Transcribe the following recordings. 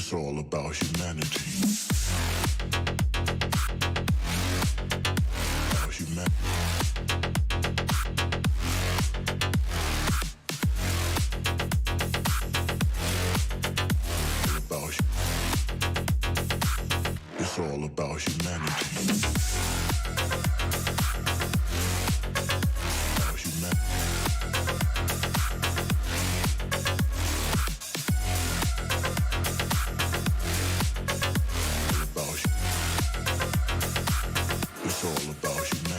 It's all about humanity. About humanity. It's all about humanity. About humanity. It's all about humanity.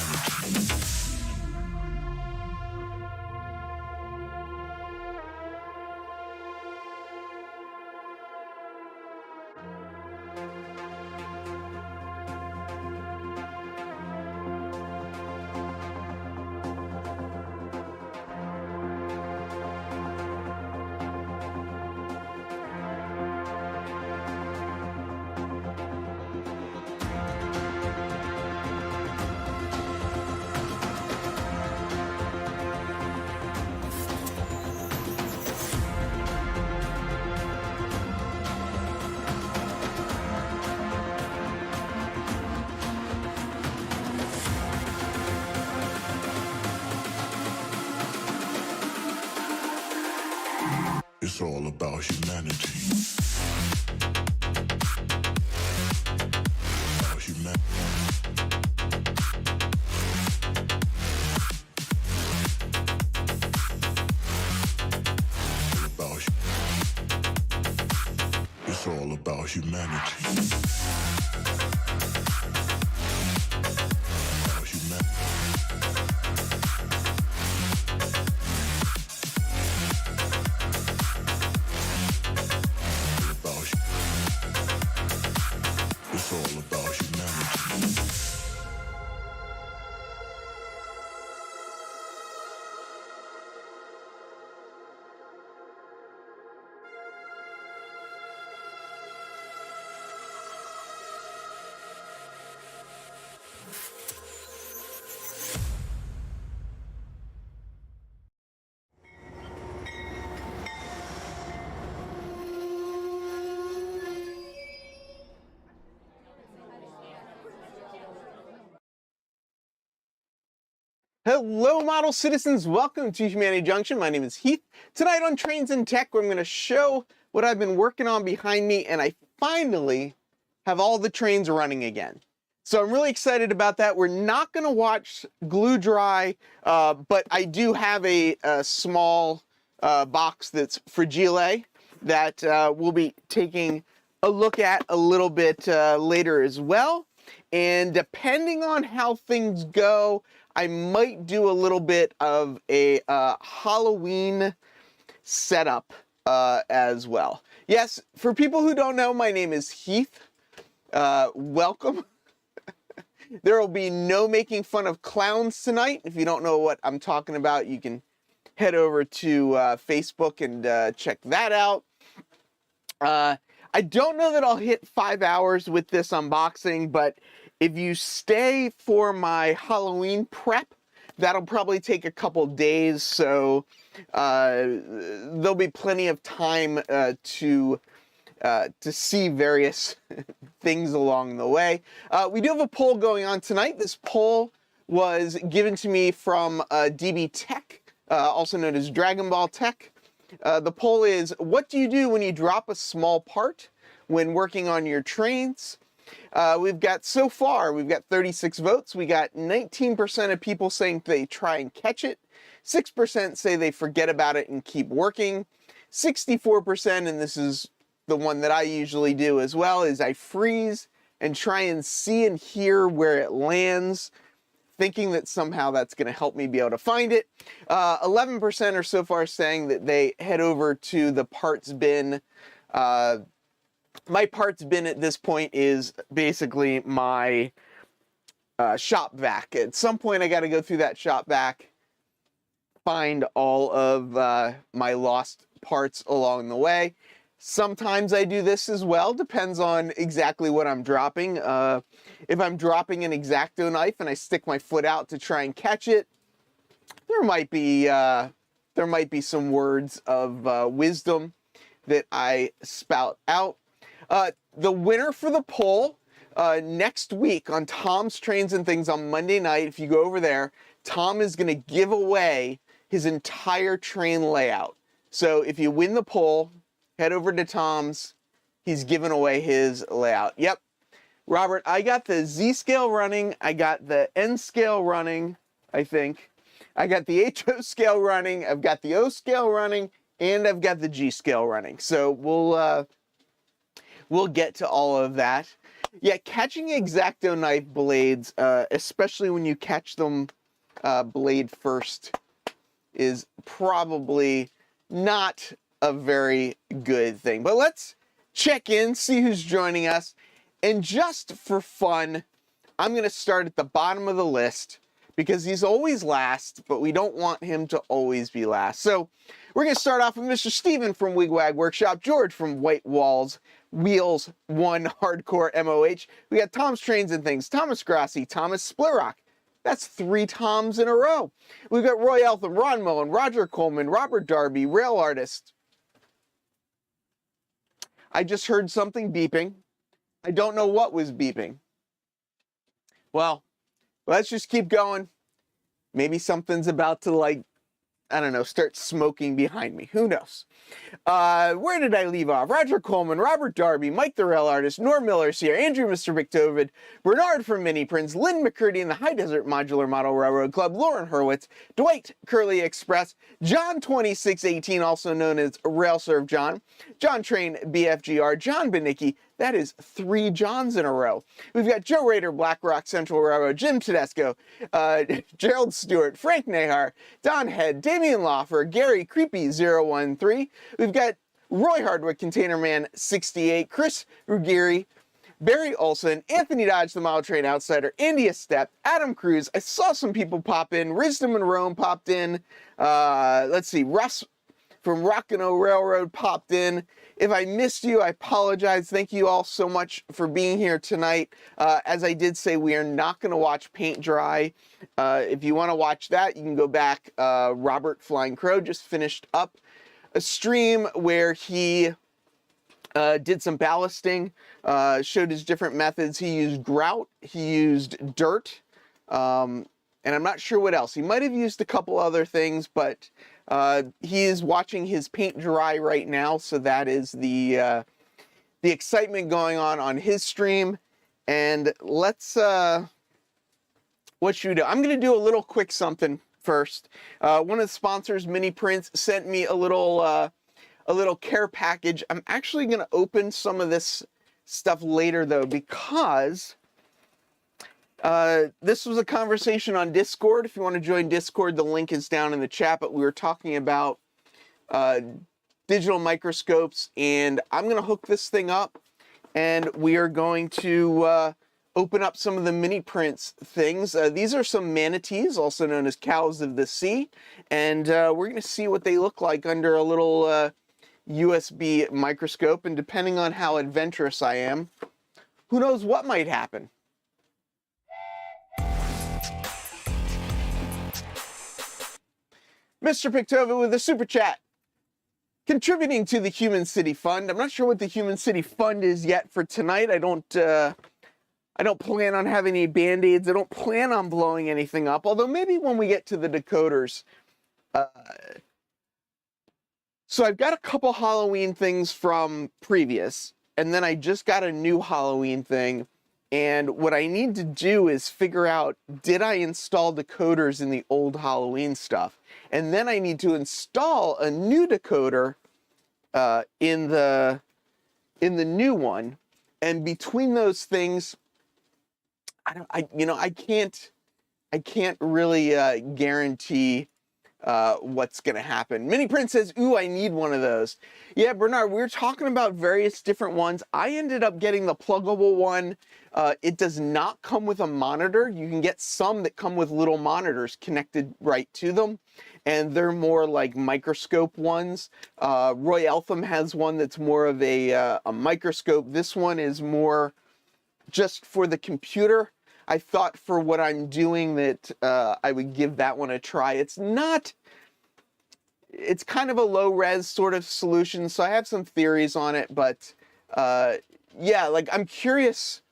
It's all about humanity. About humanity. It's all about humanity. About humanity. It's all about humanity. Hello, model citizens. Welcome to Humanity Junction. My name is Heath. Tonight on Trains and Tech, where I'm going to show what I've been working on behind me, and I finally have all the trains running again. So I'm really excited about that. We're not going to watch glue dry, but I do have a small box that's fragile that we'll be taking a look at a little bit later as well. And depending on how things go, I might do a little bit of a Halloween setup as well. Yes, for people who don't know, my name is Heath. Welcome. There will be no making fun of clowns tonight. If you don't know what I'm talking about, you can head over to Facebook and check that out. I don't know that I'll hit 5 hours with this unboxing, but if you stay for my Halloween prep, that'll probably take a couple days, so there'll be plenty of time to see various things along the way. We do have a poll going on tonight. This poll was given to me from DB Tech, also known as Dragon Ball Tech. The poll is, what do you do when you drop a small part when working on your trains? We've got 36 votes. We got 19% of people saying they try and catch it. 6% say they forget about it and keep working. 64%, and this is the one that I usually do as well, is I freeze and try and see and hear where it lands, thinking that somehow that's going to help me be able to find it. 11% are so far saying that they head over to the parts bin. My parts bin at this point is basically my shop vac. At some point I got to go through that shop vac, find all of my lost parts along the way. Sometimes I do this as well, depends on exactly what I'm dropping. If I'm dropping an X-Acto knife and I stick my foot out to try and catch it, there might be some words of wisdom that I spout out. The winner for the poll next week on Tom's Trains and Things on Monday night, if you go over there, Tom is going to give away his entire train layout. So if you win the poll, head over to Tom's. He's giving away his layout. Yep. Robert, I got the Z scale running. I got the N scale running, I think. I got the HO scale running. I've got the O scale running. And I've got the G scale running. So we'll get to all of that. Yeah, catching X-Acto knife blades, especially when you catch them blade first, is probably not a very good thing. But let's check in, see who's joining us. And just for fun, I'm going to start at the bottom of the list because he's always last, but we don't want him to always be last. So we're going to start off with Mr. Steven from Wigwag Workshop, George from White Walls, Wheels 1 Hardcore MOH. We got Tom's Trains and Things, Thomas Grassi, Thomas Splitrock. That's 3 Toms in a row. We've got Roy Eltham, Ron Mullen, Roger Coleman, Robert Darby, Rail Artist. I just heard something beeping. I don't know what was beeping. Well, let's just keep going. Maybe something's about to, like, I don't know, start smoking behind me. Who knows? Where did I leave off? Roger Coleman, Robert Darby, Mike the Rail Artist, Norm Miller's here, Andrew Mr. McDovid, Bernard from Mini Prince, Lynn McCurdy in the High Desert Modular Model Railroad Club, Lauren Hurwitz, Dwight Curly Express, John 2618, also known as RailServe John, John Train BFGR, John Benicki. That is 3 Johns in a row. We've got Joe Rader, Black Rock Central Railroad, Jim Tedesco, Gerald Stewart, Frank Nahar, Don Head, Damian Lawfer, Gary Creepy013. We've got Roy Hardwick, Container Man 68, Chris Ruggieri, Barry Olson, Anthony Dodge, the Model Train Outsider, Andy Estep, Adam Cruz. I saw some people pop in. Risdom and Rome popped in. Let's see, Russ from Rockino Railroad popped in. If I missed you, I apologize. Thank you all so much for being here tonight. As I did say, we are not going to watch paint dry. If you want to watch that, you can go back. Robert Flying Crow just finished up a stream where he did some ballasting, showed his different methods. He used grout, he used dirt, and I'm not sure what else. He might have used a couple other things, but he is watching his paint dry right now, so that is the excitement going on his stream. And let's what should we do? I'm going to do a little quick something first. One of the sponsors, Mini Prints, sent me a little care package. I'm actually going to open some of this stuff later though, because this was a conversation on Discord. If you want to join Discord, the link is down in the chat, but we were talking about digital microscopes, and I'm going to hook this thing up, and we are going to open up some of the Mini Prints things. These are some manatees, also known as cows of the sea, and we're going to see what they look like under a little USB microscope, and depending on how adventurous I am, who knows what might happen. Mr. Pictova with a super chat, contributing to the Human City Fund. I'm not sure what the Human City Fund is yet for tonight. I don't plan on having any band-aids. I don't plan on blowing anything up, although maybe when we get to the decoders. So I've got a couple Halloween things from previous, and then I just got a new Halloween thing. And what I need to do is figure out, did I install decoders in the old Halloween stuff? And then I need to install a new decoder in the new one. And between those things, I can't really guarantee what's going to happen. Mini Prince says, ooh, I need one of those. Yeah, Bernard, we were talking about various different ones. I ended up getting the pluggable one. It does not come with a monitor. You can get some that come with little monitors connected right to them, and they're more like microscope ones. Roy Eltham has one that's more of a microscope. This one is more just for the computer. I thought for what I'm doing that I would give that one a try. It's kind of a low res sort of solution, so I have some theories on it, but yeah, like I'm curious.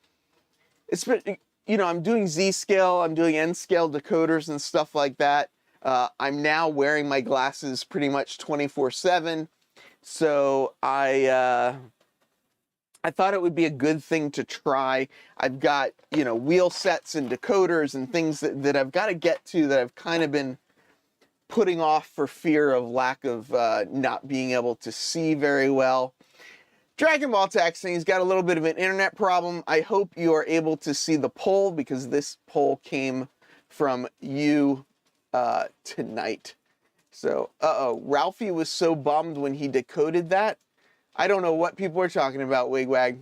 It's been, you know, I'm doing Z scale, I'm doing N scale decoders and stuff like that. I'm now wearing my glasses pretty much 24/7, so I thought it would be a good thing to try. I've got, you know, wheel sets and decoders and things that I've got to get to that I've kind of been putting off for fear of lack of not being able to see very well. Dragon Ball texting, he's got a little bit of an internet problem. I hope you are able to see the poll because this poll came from you tonight. So, Ralphie was so bummed when he decoded that. I don't know what people are talking about, Wigwag.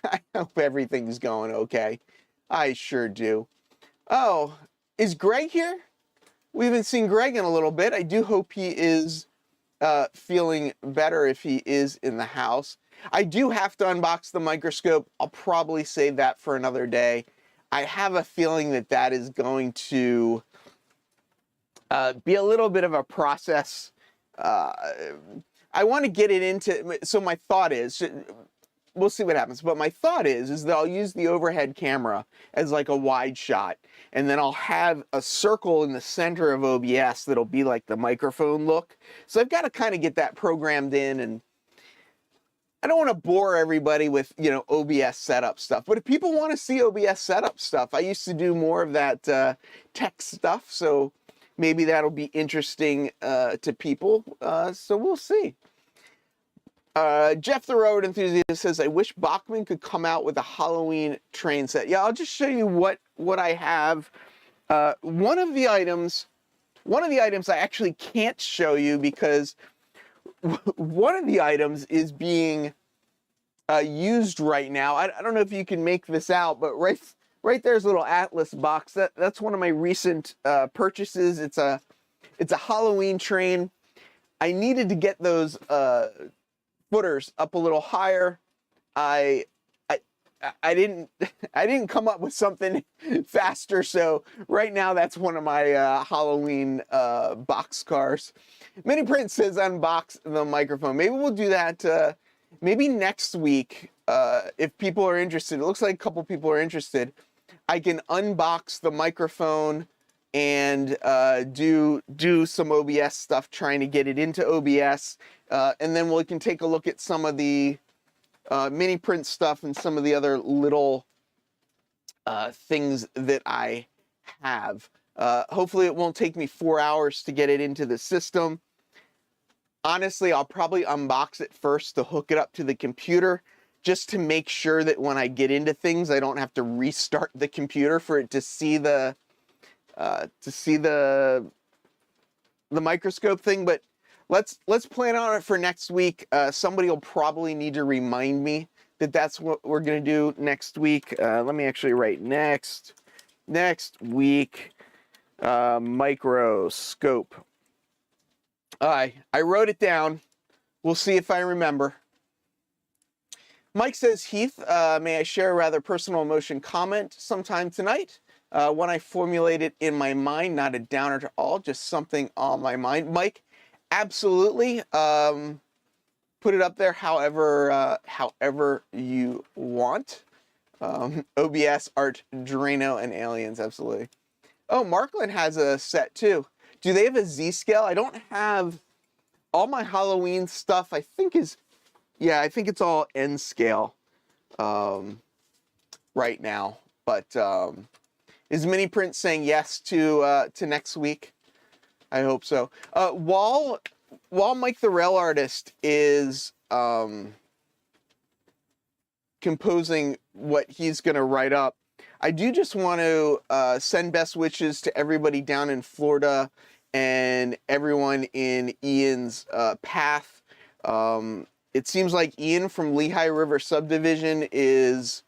I hope everything's going okay. I sure do. Oh, is Greg here? We haven't seen Greg in a little bit. I do hope he is feeling better if he is in the house. I do have to unbox the microscope. I'll probably save that for another day. I have a feeling that that is going to be a little bit of a process. I want to get it into, so my thought is, we'll see what happens, but my thought is that I'll use the overhead camera as like a wide shot, and then I'll have a circle in the center of OBS that'll be like the microphone look. So I've got to kind of get that programmed in, and I don't want to bore everybody with, you know, OBS setup stuff, but if people want to see OBS setup stuff, I used to do more of that tech stuff, so maybe that'll be interesting to people, so we'll see. Jeff the Road Enthusiast says, I wish Bachman could come out with a Halloween train set. Yeah, I'll just show you what I have. One of the items I actually can't show you because one of the items is being used right now. I don't know if you can make this out, but right there's a little Atlas box. That's one of my recent purchases. It's a Halloween train. I needed to get those footers up a little higher. I didn't come up with something faster, so right now that's one of my Halloween box cars. Mini Prince says unbox the microphone. Maybe we'll do that maybe next week if people are interested. It looks like a couple people are interested. I can unbox the microphone and do some OBS stuff, trying to get it into OBS, and then we can take a look at some of the Mini Print stuff and some of the other little things that I have. Hopefully it won't take me 4 hours to get it into the system. Honestly, I'll probably unbox it first to hook it up to the computer, just to make sure that when I get into things, I don't have to restart the computer for it to see the microscope thing. But let's plan on it for next week. Somebody will probably need to remind me that that's what we're gonna do next week. Let me actually write next week microscope. I wrote it down. We'll see if I remember. Mike says, Heath, may I share a rather personal emotion comment sometime tonight? One I formulated in my mind, not a downer to all, just something on my mind. Mike, absolutely. Put it up there however you want. OBS, Art, Drano, and Aliens, absolutely. Oh, Markland has a set too. Do they have a Z scale? I don't have all my Halloween stuff. I think it's all N scale right now. But is Mini Print saying yes to next week? I hope so. While Mike the Rail Artist is composing what he's going to write up, I do just want to send best wishes to everybody down in Florida and everyone in Ian's path. It seems like Ian from Lehigh River Subdivision is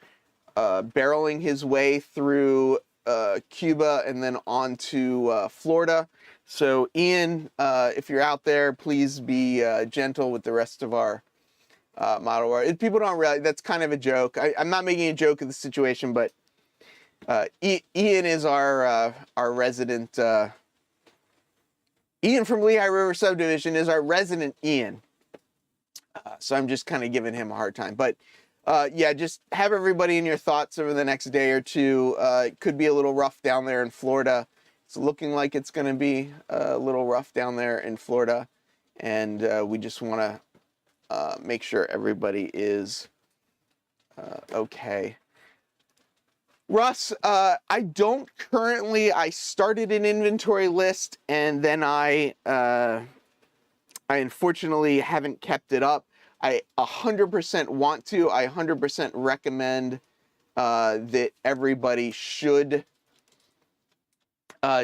barreling his way through Cuba and then on to Florida. So Ian, if you're out there, please be gentle with the rest of our model art. People don't realize that's kind of a joke. I'm not making a joke of the situation, but Ian is our resident. Ian from Lehigh River Subdivision is our resident Ian. So I'm just kind of giving him a hard time. But Yeah, just have everybody in your thoughts over the next day or two. It could be a little rough down there in Florida. It's looking like it's going to be a little rough down there in Florida. And we just want to make sure everybody is okay. Russ, I don't currently, I started an inventory list and then I unfortunately haven't kept it up. I 100% want to. I 100% recommend that everybody should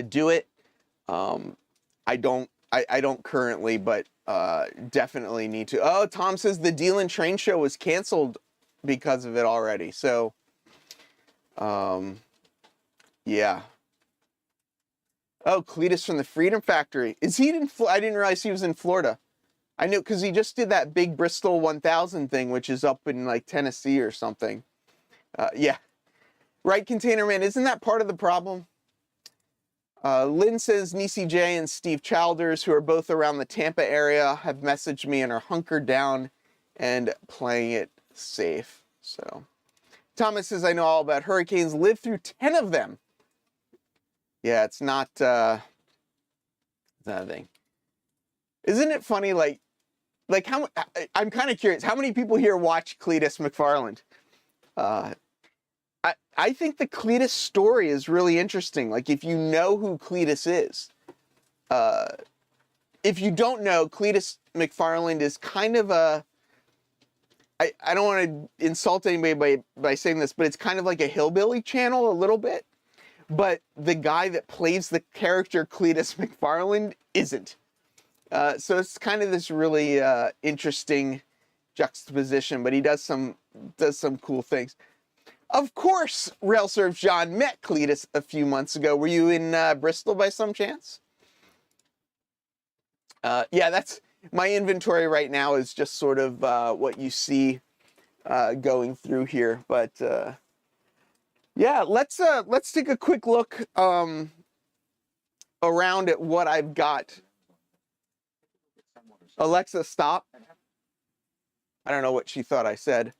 do it. I don't currently, but definitely need to. Oh, Tom says the Deal and Train show was canceled because of it already. So, yeah. Oh, Cletus from the Freedom Factory. Is he in? I didn't realize he was in Florida. I knew because he just did that big Bristol 1000 thing, which is up in like Tennessee or something. Yeah. Right, Container Man, isn't that part of the problem? Lynn says Nisi J and Steve Childers, who are both around the Tampa area, have messaged me and are hunkered down and playing it safe. So, Thomas says, I know all about hurricanes, lived through 10 of them. Yeah, it's not that thing. Isn't it funny, like how, I'm kind of curious, how many people here watch Cletus McFarland? I think the Cletus story is really interesting. Like, if you know who Cletus is, if you don't know, Cletus McFarland is kind of a, I don't want to insult anybody by saying this, but it's kind of like a hillbilly channel a little bit. But the guy that plays the character Cletus McFarland isn't. So it's kind of this really interesting juxtaposition, but he does some cool things. Of course, RailServe John met Cletus a few months ago. Were you in Bristol by some chance? Yeah, that's my inventory right now is just sort of what you see going through here. But yeah, let's take a quick look around at what I've got. Alexa, stop. I don't know what she thought I said.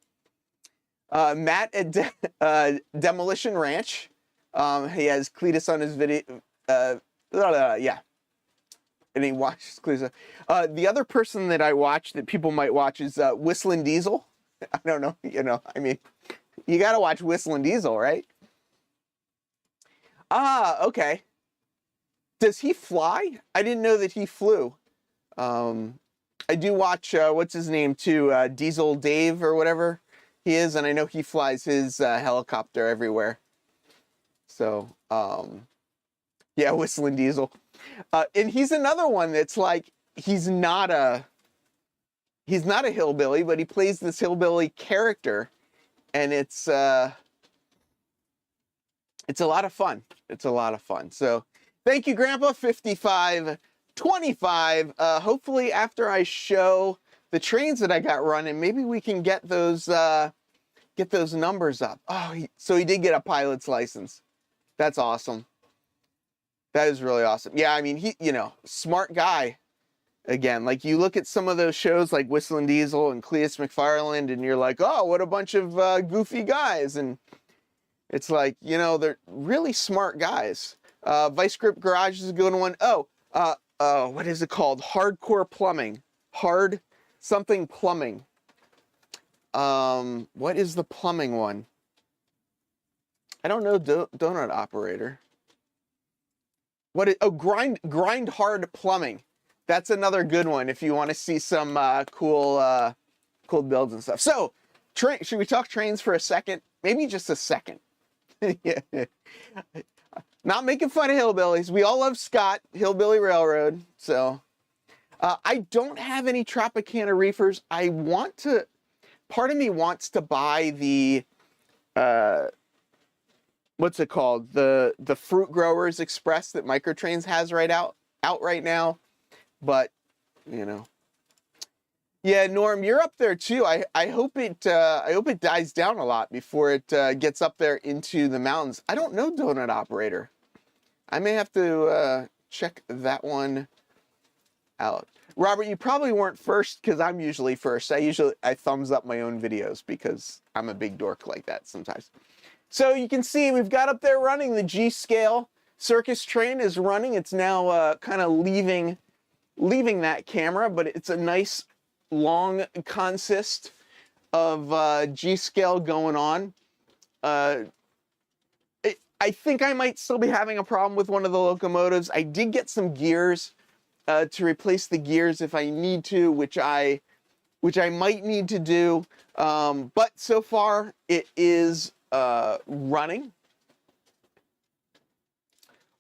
Matt at Demolition Ranch. He has Cletus on his video. Yeah. And he watches Cletus. The other person that I watch that people might watch is Whistling Diesel. I don't know. You know, I mean, you got to watch Whistling Diesel, right? Ah, okay. Does he fly? I didn't know that he flew. I do watch, what's his name too? Diesel Dave or whatever he is. And I know he flies his helicopter everywhere. So, yeah, Whistling Diesel. And he's another one that's like, he's not a hillbilly, but he plays this hillbilly character. And it's a lot of fun. It's a lot of fun. So thank you, Grandpa. 5525. Hopefully after I show the trains that I got running, maybe we can get those numbers up. Oh, so he did get a pilot's license. That's awesome. That is really awesome. Yeah, I mean, he, you know, smart guy. Again, like you look at some of those shows like Whistling Diesel and Cletus McFarland, and you're like, oh, what a bunch of goofy guys. And it's like, you know, they're really smart guys. Vice Grip Garage is a good one. Oh, what is it called? Hardcore Plumbing. Hard something plumbing. What is the plumbing one? I don't know. Donut Operator. What is, oh, grind hard plumbing. That's another good one if you want to see some cool builds and stuff. So, should we talk trains for a second? Maybe just a second. Yeah. Not making fun of hillbillies. We all love Scott, Hillbilly Railroad. So, I don't have any Tropicana reefers. I want to, part of me wants to buy the, what's it called? The Fruit Growers Express that Microtrains has out right now. But, you know. Yeah, Norm, you're up there too. I hope it dies down a lot before it gets up there into the mountains. I don't know Donut Operator. I may have to check that one out. Robert, you probably weren't first because I'm usually first. I thumbs up my own videos because I'm a big dork like that sometimes. So you can see we've got up there running the G scale. Circus train is running. It's now kind of leaving that camera, but it's a nice long consist of G scale going on. I think I might still be having a problem with one of the locomotives. I did get some gears to replace the gears if I need to, which I might need to do. But so far it is running.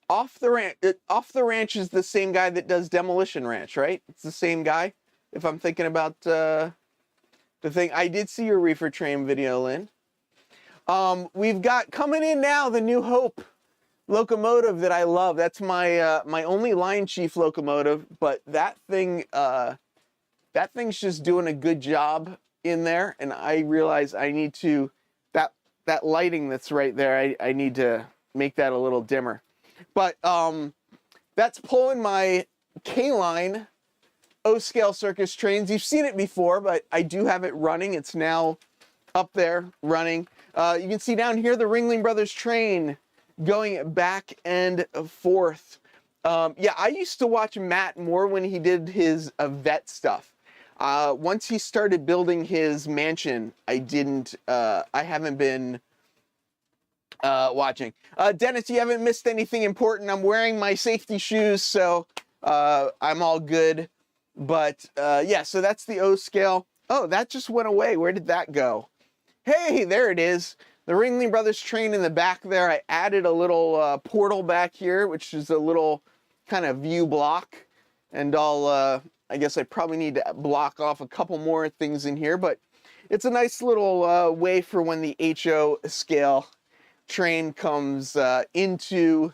Off the Ranch is the same guy that does Demolition Ranch, right? It's the same guy. If I'm thinking about the thing, I did see your reefer train video, Lynn. We've got coming in now the New Hope locomotive that I love. That's my my only line chief locomotive, but that thing's just doing a good job in there, and I realize I need to that lighting that's right there. I need to make that a little dimmer. But that's pulling my K-line O-scale circus trains. You've seen it before, but I do have it running. It's now up there running. You can see down here the Ringling Brothers train going back and forth. Yeah, I used to watch Matt more when he did his vet stuff. Once he started building his mansion, I haven't been watching. Dennis, you haven't missed anything important. I'm wearing my safety shoes, so I'm all good. But yeah, so that's the O scale. Oh, that just went away. Where did that go? Hey, there it is. The Ringling Brothers train in the back there. I added a little portal back here, which is a little kind of view block. And I guess I probably need to block off a couple more things in here, but it's a nice little way for when the HO scale train comes into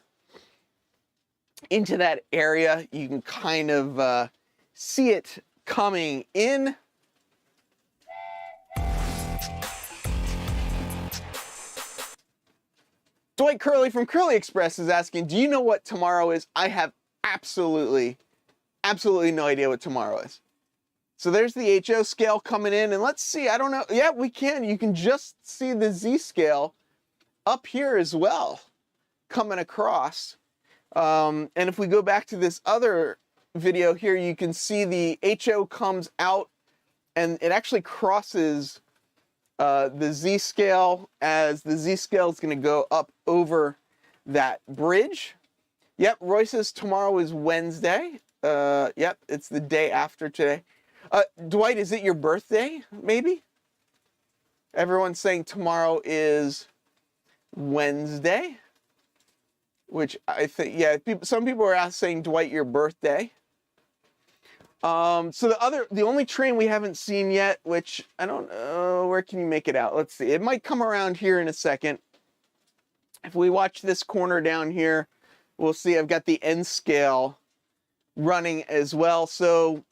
that area. You can kind of see it coming in. Dwight Curley from Curly Express is asking, do you know what tomorrow is? I have absolutely no idea what tomorrow is. So there's the HO scale coming in, and let's see, I don't know. Yeah, we can. You can just see the Z scale up here as well, coming across. And if we go back to this other video here, you can see the HO comes out, and it actually crosses the Z scale, as the Z scale is going to go up over that bridge. Yep, Roy says tomorrow is Wednesday. Yep, it's the day after today. Dwight, is it your birthday, maybe? Everyone's saying tomorrow is Wednesday, which I think, yeah, some people are saying, Dwight, your birthday. So the only train we haven't seen yet, which I don't know, where can you make it out? Let's see. It might come around here in a second. If we watch this corner down here, we'll see I've got the N scale running as well. So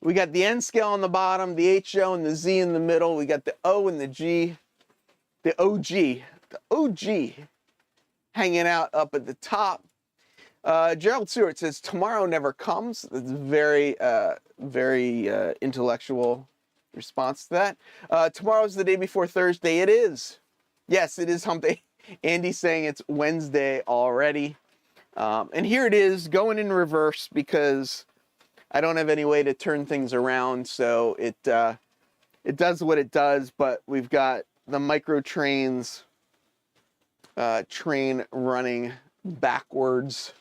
we got the N scale on the bottom, the HO and the Z in the middle. We got the O and the G, the OG hanging out up at the top. Gerald Stewart says, tomorrow never comes. That's very intellectual response to that. Tomorrow's the day before Thursday. It is. Yes, it is hump day. Andy's saying it's Wednesday already. And here it is going in reverse because I don't have any way to turn things around. So it does what it does, but we've got the micro trains train running backwards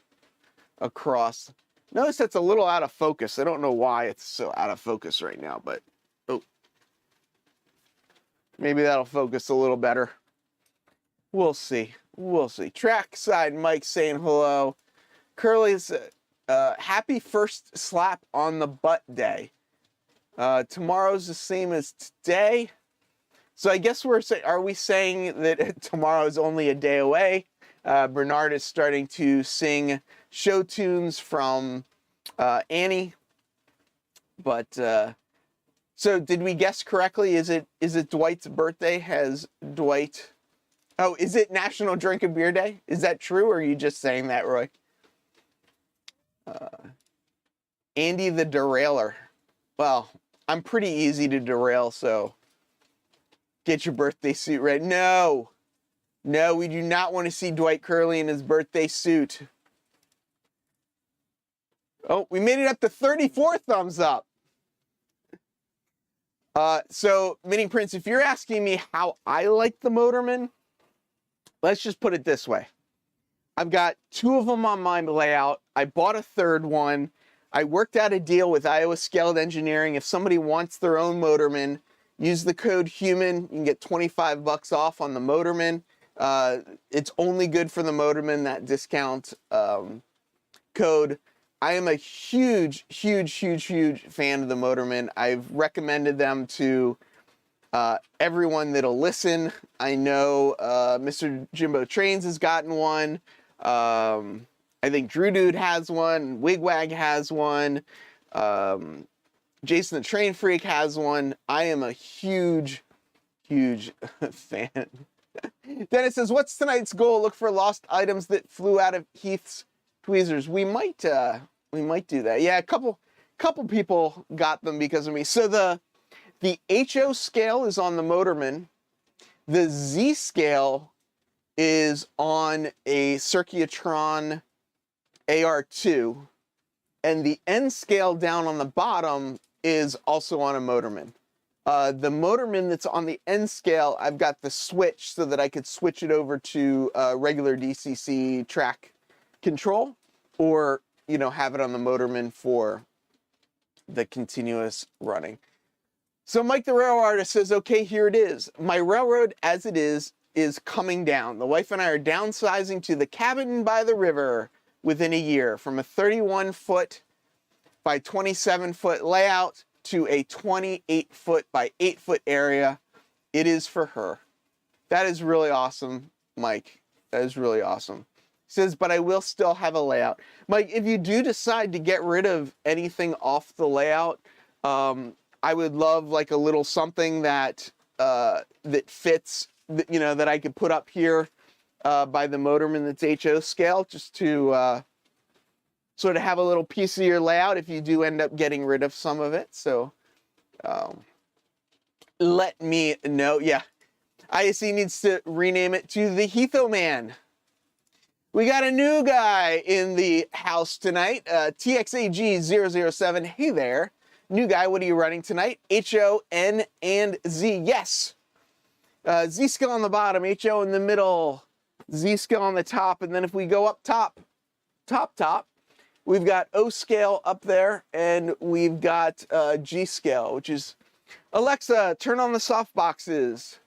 across. Notice that's a little out of focus. I don't know why it's so out of focus right now, but oh, maybe that'll focus a little better. We'll see. We'll see. Trackside Mike saying hello. Curly's happy first slap on the butt day. Tomorrow's the same as today. So I guess are we saying that tomorrow is only a day away? Bernard is starting to sing show tunes from Annie. But so did we guess correctly? Is it Dwight's birthday? Has Dwight? Oh, is it National Drink a Beer Day? Is that true, or are you just saying that, Roy? Andy the derailer. Well, I'm pretty easy to derail, so get your birthday suit ready. No, no, we do not want to see Dwight Curley in his birthday suit. Oh, we made it up to 34 thumbs up. So, Mini Prince, if you're asking me how I like the Motorman, let's just put it this way. I've got 2 of them on my layout. I bought a 3rd one. I worked out a deal with Iowa Scaled Engineering. If somebody wants their own Motorman, use the code HUMAN. You can get 25 bucks off on the Motorman. It's only good for the Motorman, that discount code. I am a huge, huge, huge, huge fan of the Motorman. I've recommended them to everyone that'll listen. I know Mr. Jimbo Trains has gotten one. I think Drew Dude has one. Wigwag has one. Jason the Train Freak has one. I am a huge, huge fan. Dennis says, what's tonight's goal? Look for lost items that flew out of Heath's tweezers. We might do that. Yeah, a couple people got them because of me. So the HO scale is on the Motorman. The Z scale is on a Circuitron AR2, and the N scale down on the bottom is also on a Motorman. The Motorman that's on the N scale, I've got the switch so that I could switch it over to regular DCC track control, or have it on the Motorman for the continuous running. So Mike the Railroad Artist says, okay, here it is. My railroad as it is coming down. The wife and I are downsizing to the cabin by the river within a year, from a 31-foot by 27-foot layout to a 28-foot by 8-foot area. It is for her. That is really awesome, Mike. That is really awesome. He says, but I will still have a layout. Mike, if you do decide to get rid of anything off the layout, I would love like a little something that fits, that I could put up here by the Motorman that's HO scale, just to sort of have a little piece of your layout if you do end up getting rid of some of it. So let me know. Yeah, ISE needs to rename it to the Heatho-Man. We got a new guy in the house tonight, TXAG007. Hey there. New guy, what are you running tonight? HO, N, and Z. Yes. Z scale on the bottom, HO in the middle, Z scale on the top, and then if we go up top, we've got O scale up there, and we've got G scale, which is, Alexa, turn on the soft boxes.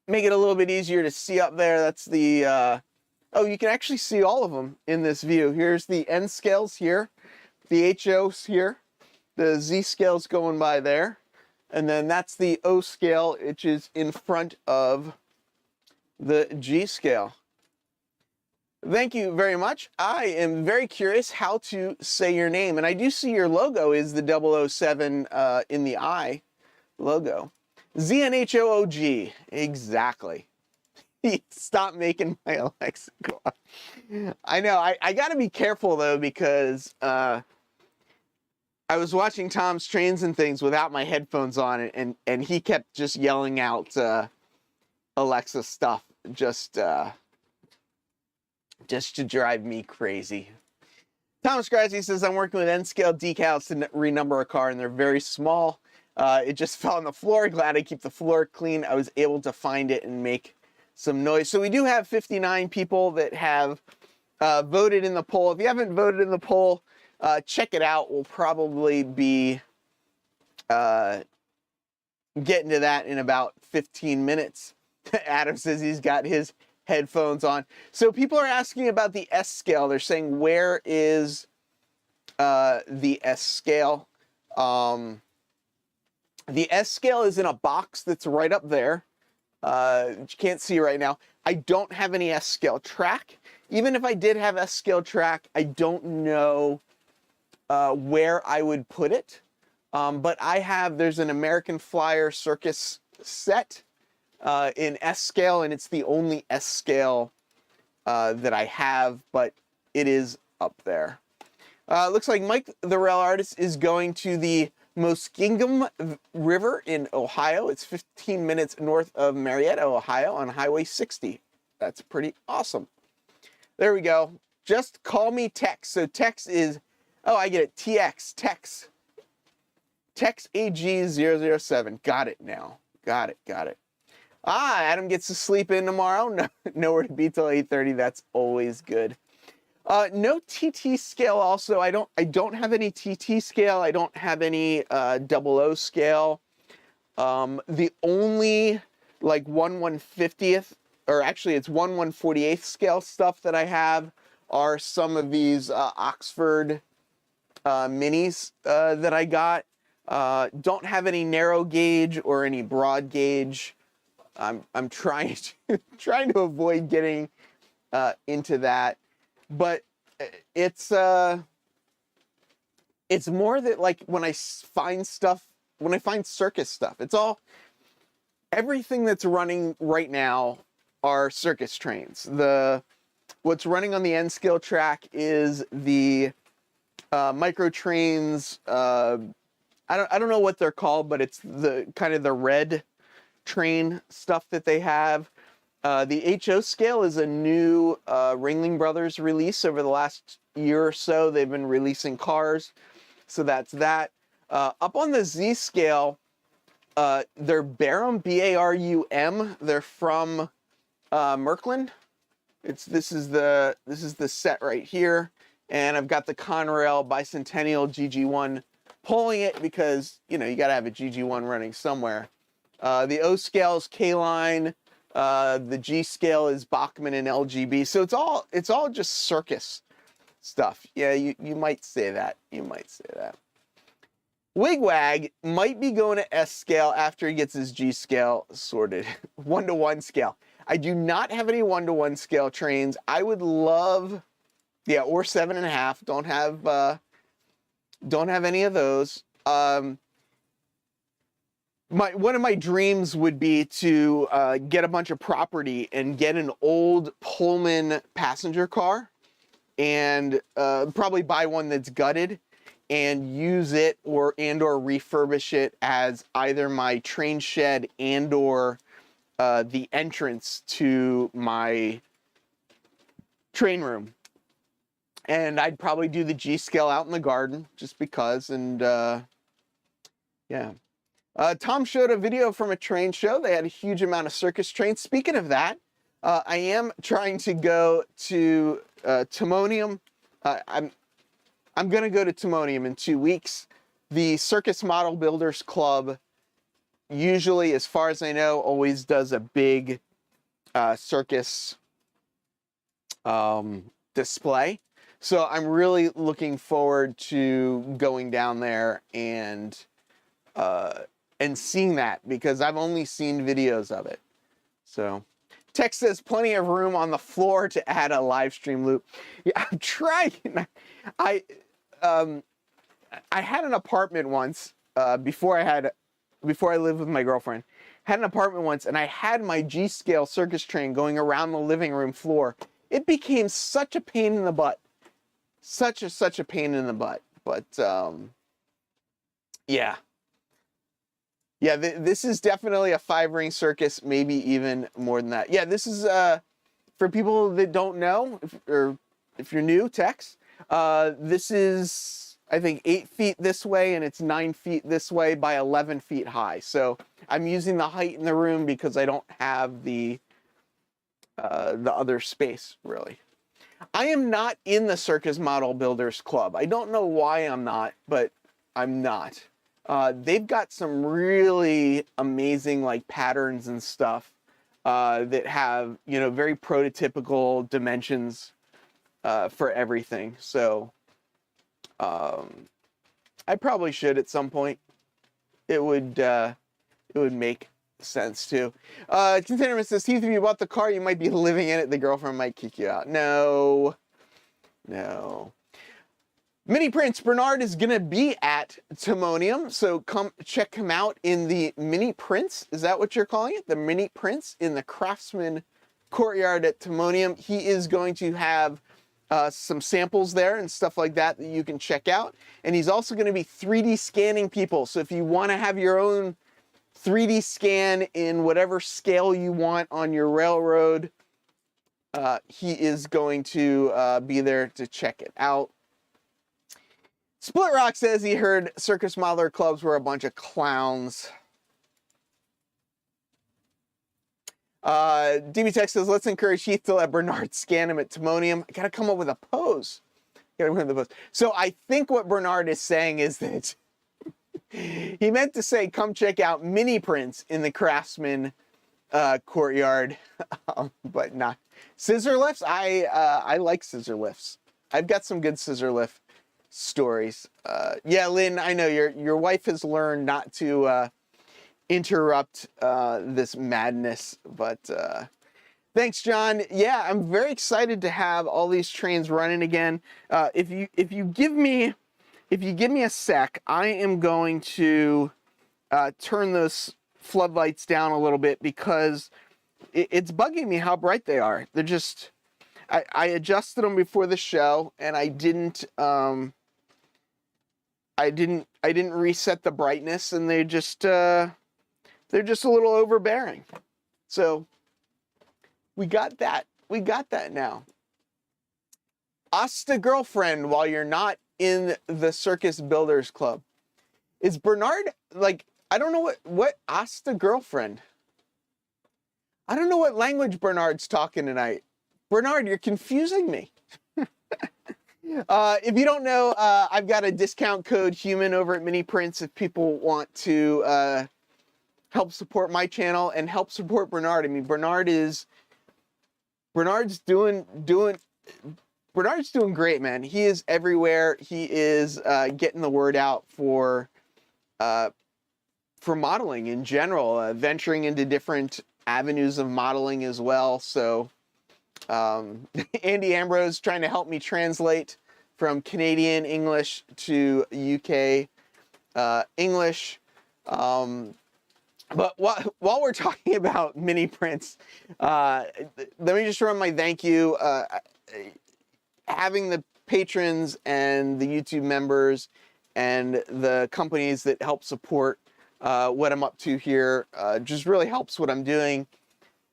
Make it a little bit easier to see up there. That's the, oh, you can actually see all of them in this view. Here's the N scales here, the HO's here, the Z scale's going by there, and then that's the O scale, which is in front of the G scale. Thank you very much. I am very curious how to say your name, and I do see your logo is the 007 in the I logo. ZNHOOG, exactly. Stop making my Alexa go off. I know, I gotta be careful though, because I was watching Tom's Trains and Things without my headphones on, and he kept just yelling out Alexa stuff just to drive me crazy. Thomas Grassy says, I'm working with N-scale decals to renumber a car, and they're very small. It just fell on the floor. Glad I keep the floor clean. I was able to find it and make some noise. So we do have 59 people that have voted in the poll. If you haven't voted in the poll, check it out. We'll probably be getting to that in about 15 minutes. Adam says he's got his headphones on. So people are asking about the S scale. They're saying, where is the S scale? The S scale is in a box that's right up there. You can't see right now. I don't have any S scale track. Even if I did have S scale track, I don't know where I would put it. But there's an American Flyer Circus set in S scale, and it's the only S scale that I have, but it is up there. Looks like Mike, the rail artist, is going to the Muskingum River in Ohio. It's 15 minutes north of Marietta, Ohio on Highway 60. That's pretty awesome. There we go. Just call me Tex. So Tex is, oh, I get it. TX, Tex. Tex AG007. Got it now. Got it. Ah, Adam gets to sleep in tomorrow. No, nowhere to be till 8:30. That's always good. No TT scale also. I don't have any TT scale. I don't have any 00 scale. The only like 1/150th, or actually it's 1/148th scale stuff that I have are some of these Oxford minis that I got. Don't have any narrow gauge or any broad gauge. I'm trying to avoid getting into that. But it's more that like when I find Circus stuff, it's all, everything that's running right now are Circus trains. What's running on the N scale track is the micro trains. I don't know what they're called, but it's the kind of the red train stuff that they have. The HO scale is a new Ringling Brothers release over the last year or so. They've been releasing cars, so that's that. Up on the Z scale, they're Barum, B-A-R-U-M. They're from Merklin. This is the set right here, and I've got the Conrail Bicentennial GG1 pulling it because you gotta have a GG1 running somewhere. The O scale is K-Line. The G scale is Bachmann and LGB. So it's all just Circus stuff. Yeah, you might say that. Wigwag might be going to S scale after he gets his G scale sorted. 1-to-1 scale. I do not have any 1-to-1 scale trains. I would love, yeah, or 7.5. Don't have any of those. One of my dreams would be to get a bunch of property and get an old Pullman passenger car and probably buy one that's gutted and use it or refurbish it as either my train shed and or the entrance to my train room. And I'd probably do the G scale out in the garden just because, and yeah. Tom showed a video from a train show. They had a huge amount of Circus trains. Speaking of that, I am trying to go to Timonium. I'm going to go to Timonium in 2 weeks. The Circus Model Builders Club usually, as far as I know, always does a big Circus display. So I'm really looking forward to going down there and seeing that because I've only seen videos of it. So Tex says plenty of room on the floor to add a live stream loop. Yeah, I'm trying. I had an apartment once before I lived with my girlfriend. Had an apartment once and I had my G scale circus train going around the living room floor. It became such a pain in the butt. Such a pain in the butt. But yeah. Yeah, this is definitely a 5-ring circus, maybe even more than that. Yeah, this is, for people that don't know, if you're new, Tex, this is, I think, 8 feet this way, and it's 9 feet this way by 11 feet high. So I'm using the height in the room because I don't have the other space, really. I am not in the Circus Model Builders Club. I don't know why I'm not, but I'm not. They've got some really amazing like patterns and stuff that have, very prototypical dimensions for everything. So I probably should at some point. It would make sense too. Container says, Steve, if you bought the car, you might be living in it. The girlfriend might kick you out. No. Mini Prince Bernard is going to be at Timonium, so come check him out in the Mini Prince. Is that what you're calling it? The Mini Prince in the Craftsman Courtyard at Timonium. He is going to have some samples there and stuff like that that you can check out. And he's also going to be 3D scanning people. So if you want to have your own 3D scan in whatever scale you want on your railroad, he is going to be there to check it out. Split Rock says he heard circus modeler clubs were a bunch of clowns. DB Tech says, let's encourage Heath to let Bernard scan him at Timonium. I gotta come up with a pose. So I think what Bernard is saying is that he meant to say, come check out mini prints in the Craftsman courtyard, but not. Scissor lifts? I like scissor lifts. I've got some good scissor lift stories. Yeah, Lynn, I know your wife has learned not to interrupt this madness, but thanks, John. Yeah, I'm very excited to have all these trains running again. If you give me a sec, I am going to turn those floodlights down a little bit because it's bugging me how bright they are. They're just, I adjusted them before the show, and I didn't reset the brightness, and they're just a little overbearing. So we got that. We got that now. Asta girlfriend while you're not in the Circus Builders Club. Is Bernard, like, I don't know what Asta girlfriend. I don't know what language Bernard's talking tonight. Bernard, you're confusing me. If you don't know, I've got a discount code HUMAN over at Mini Prints if people want to help support my channel and help support Bernard. I mean, Bernard's doing great, man. He is everywhere. He is getting the word out for modeling in general, venturing into different avenues of modeling as well. So Andy Ambrose trying to help me translate from Canadian English to UK English. But while we're talking about mini prints, let me just run my thank you. Having the patrons and the YouTube members and the companies that help support what I'm up to here just really helps what I'm doing.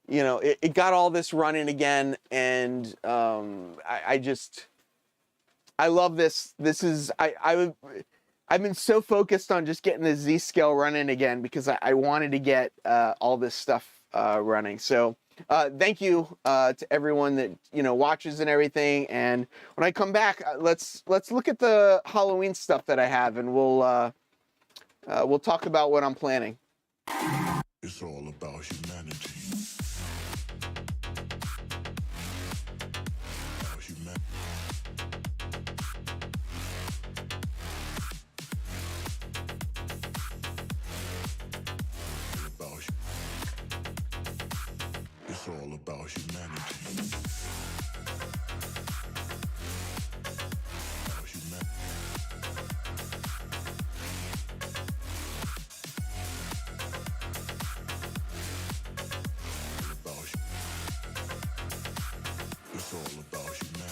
You know, it got all this running again, and I love this. This is I've been so focused on just getting the Z scale running again because I wanted to get all this stuff running. So thank you to everyone that watches and everything. And when I come back, let's look at the Halloween stuff that I have, and we'll talk about what I'm planning. It's all about humanity. It's all about humanity. It's all about humanity.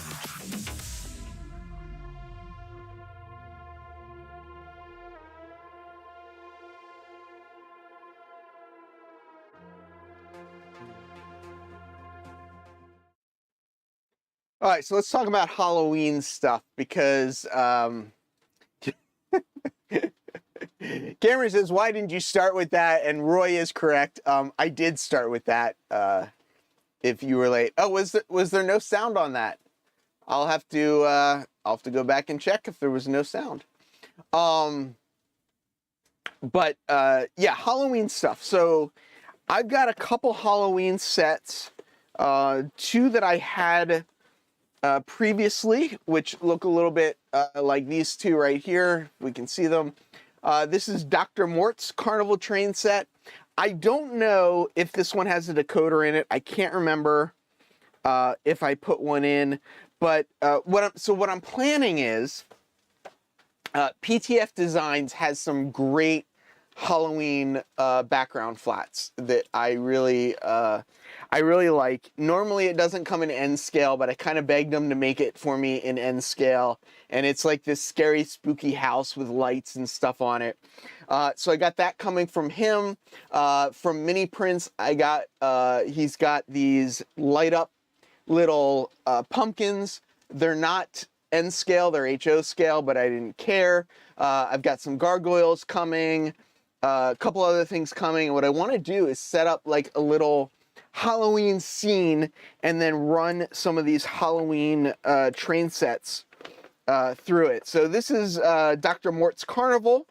All right, so let's talk about Halloween stuff because Cameron says, why didn't you start with that? And Roy is correct. I did start with that if you were late. Oh, was there no sound on that? I'll have to go back and check if there was no sound. But yeah, Halloween stuff. So I've got a couple Halloween sets, two that I had previously, which look a little bit like these two right here. We can see them. This is Dr. Mort's Carnival Train set. I don't know if this one has a decoder in it. I can't remember if I put one in. But what I'm planning is PTF Designs has some great Halloween background flats that I really like. Normally it doesn't come in N scale, but I kind of begged them to make it for me in N scale, and it's like this scary, spooky house with lights and stuff on it. So I got that coming from him. From Mini Prince, I got he's got these light up little pumpkins. They're not N scale, they're HO scale, but I didn't care. I've got some gargoyles coming, a couple other things coming, and what I want to do is set up like a little Halloween scene and then run some of these Halloween train sets through it. So this is Dr. Mort's Carnival,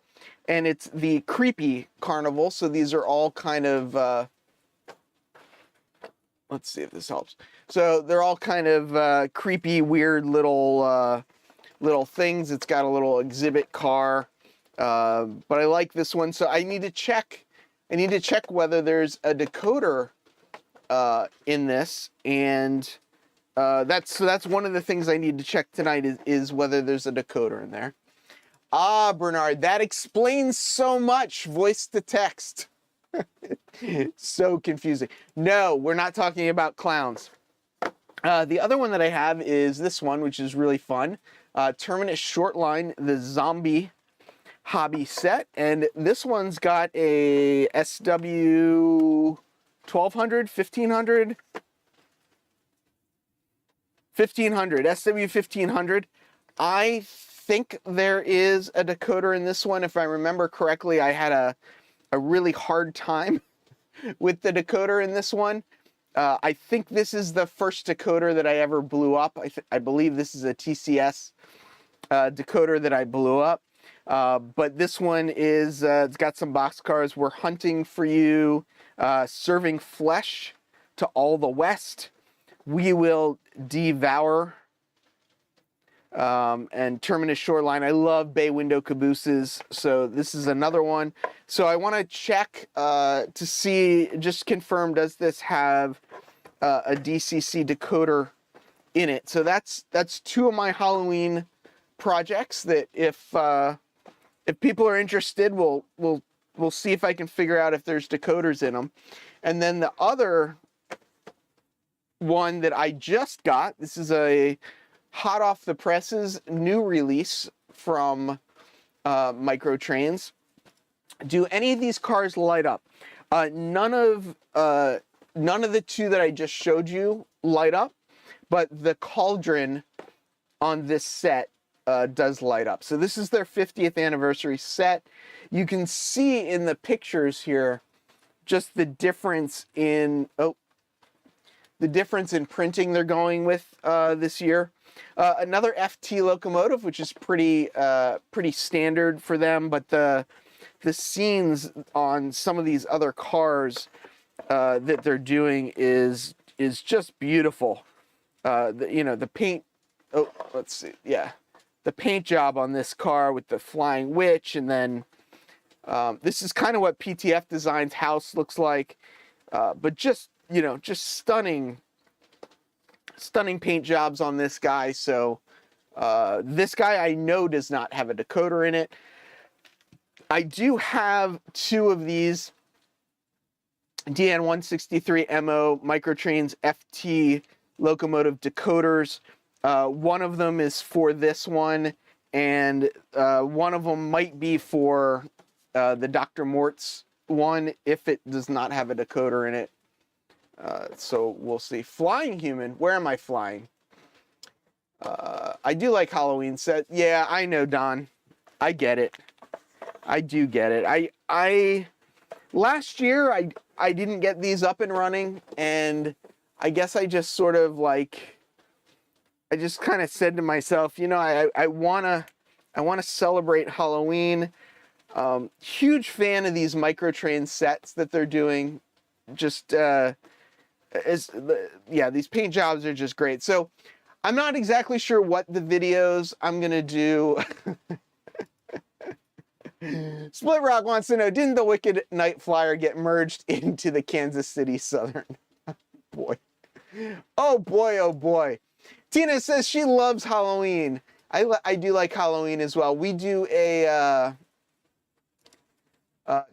and it's the creepy carnival. So these are all kind of, let's see if this helps. So they're all kind of creepy, weird little things. It's got a little exhibit car, but I like this one. So I need to check whether there's a decoder in this, and that's one of the things I need to check tonight is whether there's a decoder in there. Ah, Bernard, that explains so much. Voice to text. So confusing. No, we're not talking about clowns. The other one that I have is this one, which is really fun. Terminus Shortline, the zombie hobby set. And this one's got a SW 1200, 1500, 1500, SW 1500. I think there is a decoder in this one. If I remember correctly, I had a really hard time with the decoder in this one. I think this is the first decoder that I ever blew up. I believe this is a TCS decoder that I blew up. But this one is, it's got some boxcars. We're hunting for you, serving flesh to all the west. We will devour. And Terminus Shoreline. I love bay window cabooses, so this is another one. So I want to check to see, just confirm, does this have a DCC decoder in it? So that's two of my Halloween projects that if people are interested, we'll see if I can figure out if there's decoders in them. And then the other one that I just got, this is a hot off the presses new release from Microtrains. Do any of these cars light up? None of the two that I just showed you light up, but the cauldron on this set does light up. So this is their 50th anniversary set. You can see in the pictures here just the difference in printing they're going with this year. Another FT locomotive, which is pretty standard for them, but the scenes on some of these other cars that they're doing is just beautiful. The paint. Oh, let's see. Yeah, the paint job on this car with the flying witch, and then this is kind of what PTF Design's house looks like, but just stunning paint jobs on this guy. So this guy I know does not have a decoder in it. I do have two of these DN163MO Microtrains FT locomotive decoders. One of them is for this one, and one of them might be for the Dr. Mort's one if it does not have a decoder in it. So we'll see. Flying Human. Where am I flying? I do like Halloween set. Yeah, I know, Don. I get it. I do get it. I last year I didn't get these up and running, and I guess I just sort of I just kind of said to myself, I wanna celebrate Halloween. Huge fan of these Microtrain sets that they're doing. Just these paint jobs are just great. So I'm not exactly sure what the videos I'm gonna do. Split Rock wants to know, didn't the Wicked Night Flyer get merged into the Kansas City Southern? Boy. Oh boy, oh boy. Tina says she loves Halloween. I do like Halloween as well. We do a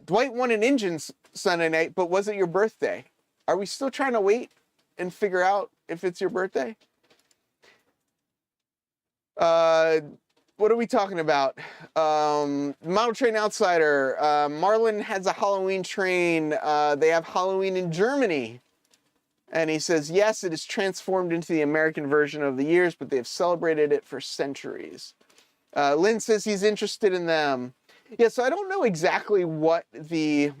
Dwight won an engines Sunday night, but was it your birthday? Are we still trying to wait and figure out if it's your birthday? What are we talking about? Model Train Outsider. Marlon has a Halloween train. They have Halloween in Germany. And he says, yes, it is transformed into the American version of the years, but they've celebrated it for centuries. Lynn says he's interested in them. Yeah, so I don't know exactly what the...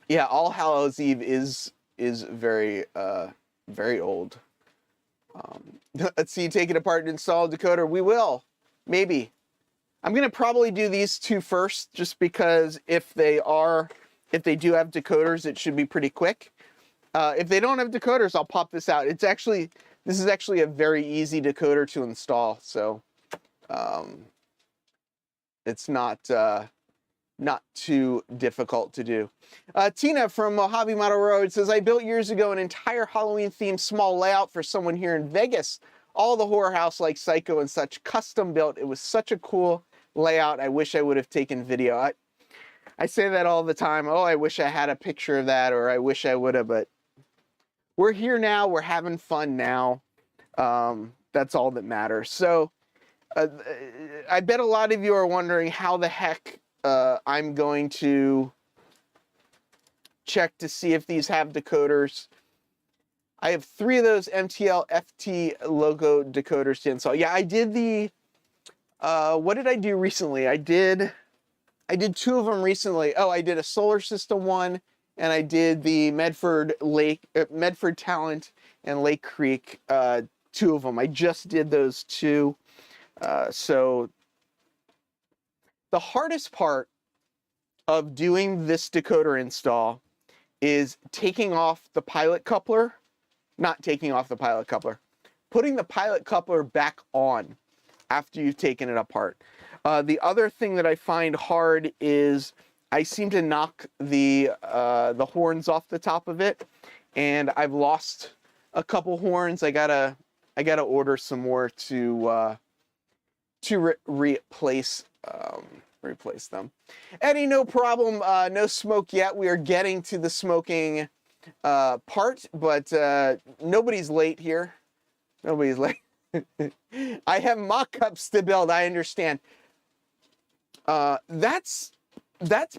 Yeah, All Hallows Eve is very, very old. Let's see, take it apart and install a decoder. We will. Maybe. I'm going to probably do these two first, just because if they do have decoders, it should be pretty quick. If they don't have decoders, I'll pop this out. This is actually a very easy decoder to install, so it's not too difficult to do. Tina from Mojave Model Road says, I built years ago an entire Halloween-themed small layout for someone here in Vegas. All the horror house like Psycho and such, custom built. It was such a cool layout. I wish I would have taken video. I say that all the time. Oh, I wish I had a picture of that, or I wish I would have, but we're here now. We're having fun now. That's all that matters. So I bet a lot of you are wondering how the heck I'm going to check to see if these have decoders. I have 3 of those MTL FT logo decoders to install. Yeah, I did the, what did I do recently? I did 2 of them recently. Oh, I did a solar system one, and I did the Medford Talent and Lake Creek, 2 of them. I just did those 2. So the hardest part of doing this decoder install is taking off the pilot coupler, not taking off the pilot coupler, putting the pilot coupler back on after you've taken it apart. The other thing that I find hard is I seem to knock the horns off the top of it, and I've lost a couple horns. I gotta order some more to replace them. Eddie, no problem. No smoke yet. We are getting to the smoking part, but nobody's late here. Nobody's late. I have mock-ups to build. I understand. That's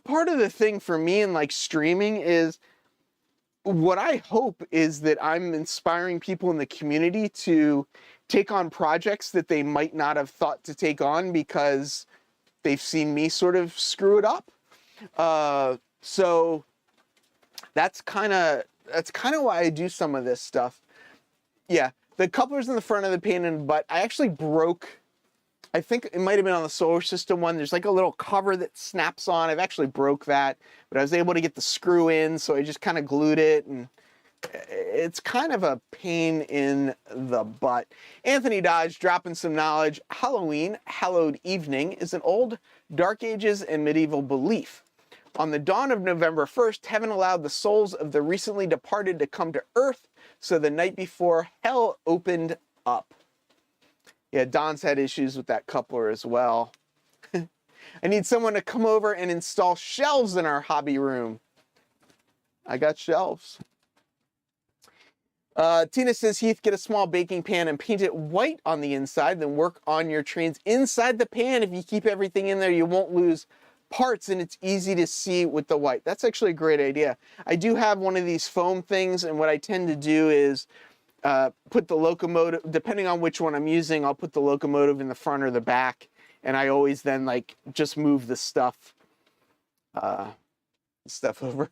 part of the thing for me in like streaming is what I hope is that I'm inspiring people in the community to take on projects that they might not have thought to take on because they've seen me sort of screw it up. So that's kind of why I do some of this stuff. Yeah, the couplers in the front of the pan and butt, I actually broke, I think it might have been on the solar system one. There's like a little cover that snaps on. I've actually broke that, but I was able to get the screw in, so I just kind of glued it, and it's kind of a pain in the butt. Anthony Dodge dropping some knowledge. Halloween, hallowed evening, is an old Dark Ages and medieval belief. On the dawn of November 1st, heaven allowed the souls of the recently departed to come to earth, so the night before, hell opened up. Yeah, Don's had issues with that coupler as well. I need someone to come over and install shelves in our hobby room. I got shelves. Tina says, Heath, get a small baking pan and paint it white on the inside, then work on your trains inside the pan. If you keep everything in there, you won't lose parts, and it's easy to see with the white. That's actually a great idea. I do have one of these foam things, and what I tend to do is put the locomotive, depending on which one I'm using, I'll put the locomotive in the front or the back, and I always then like just move the stuff over.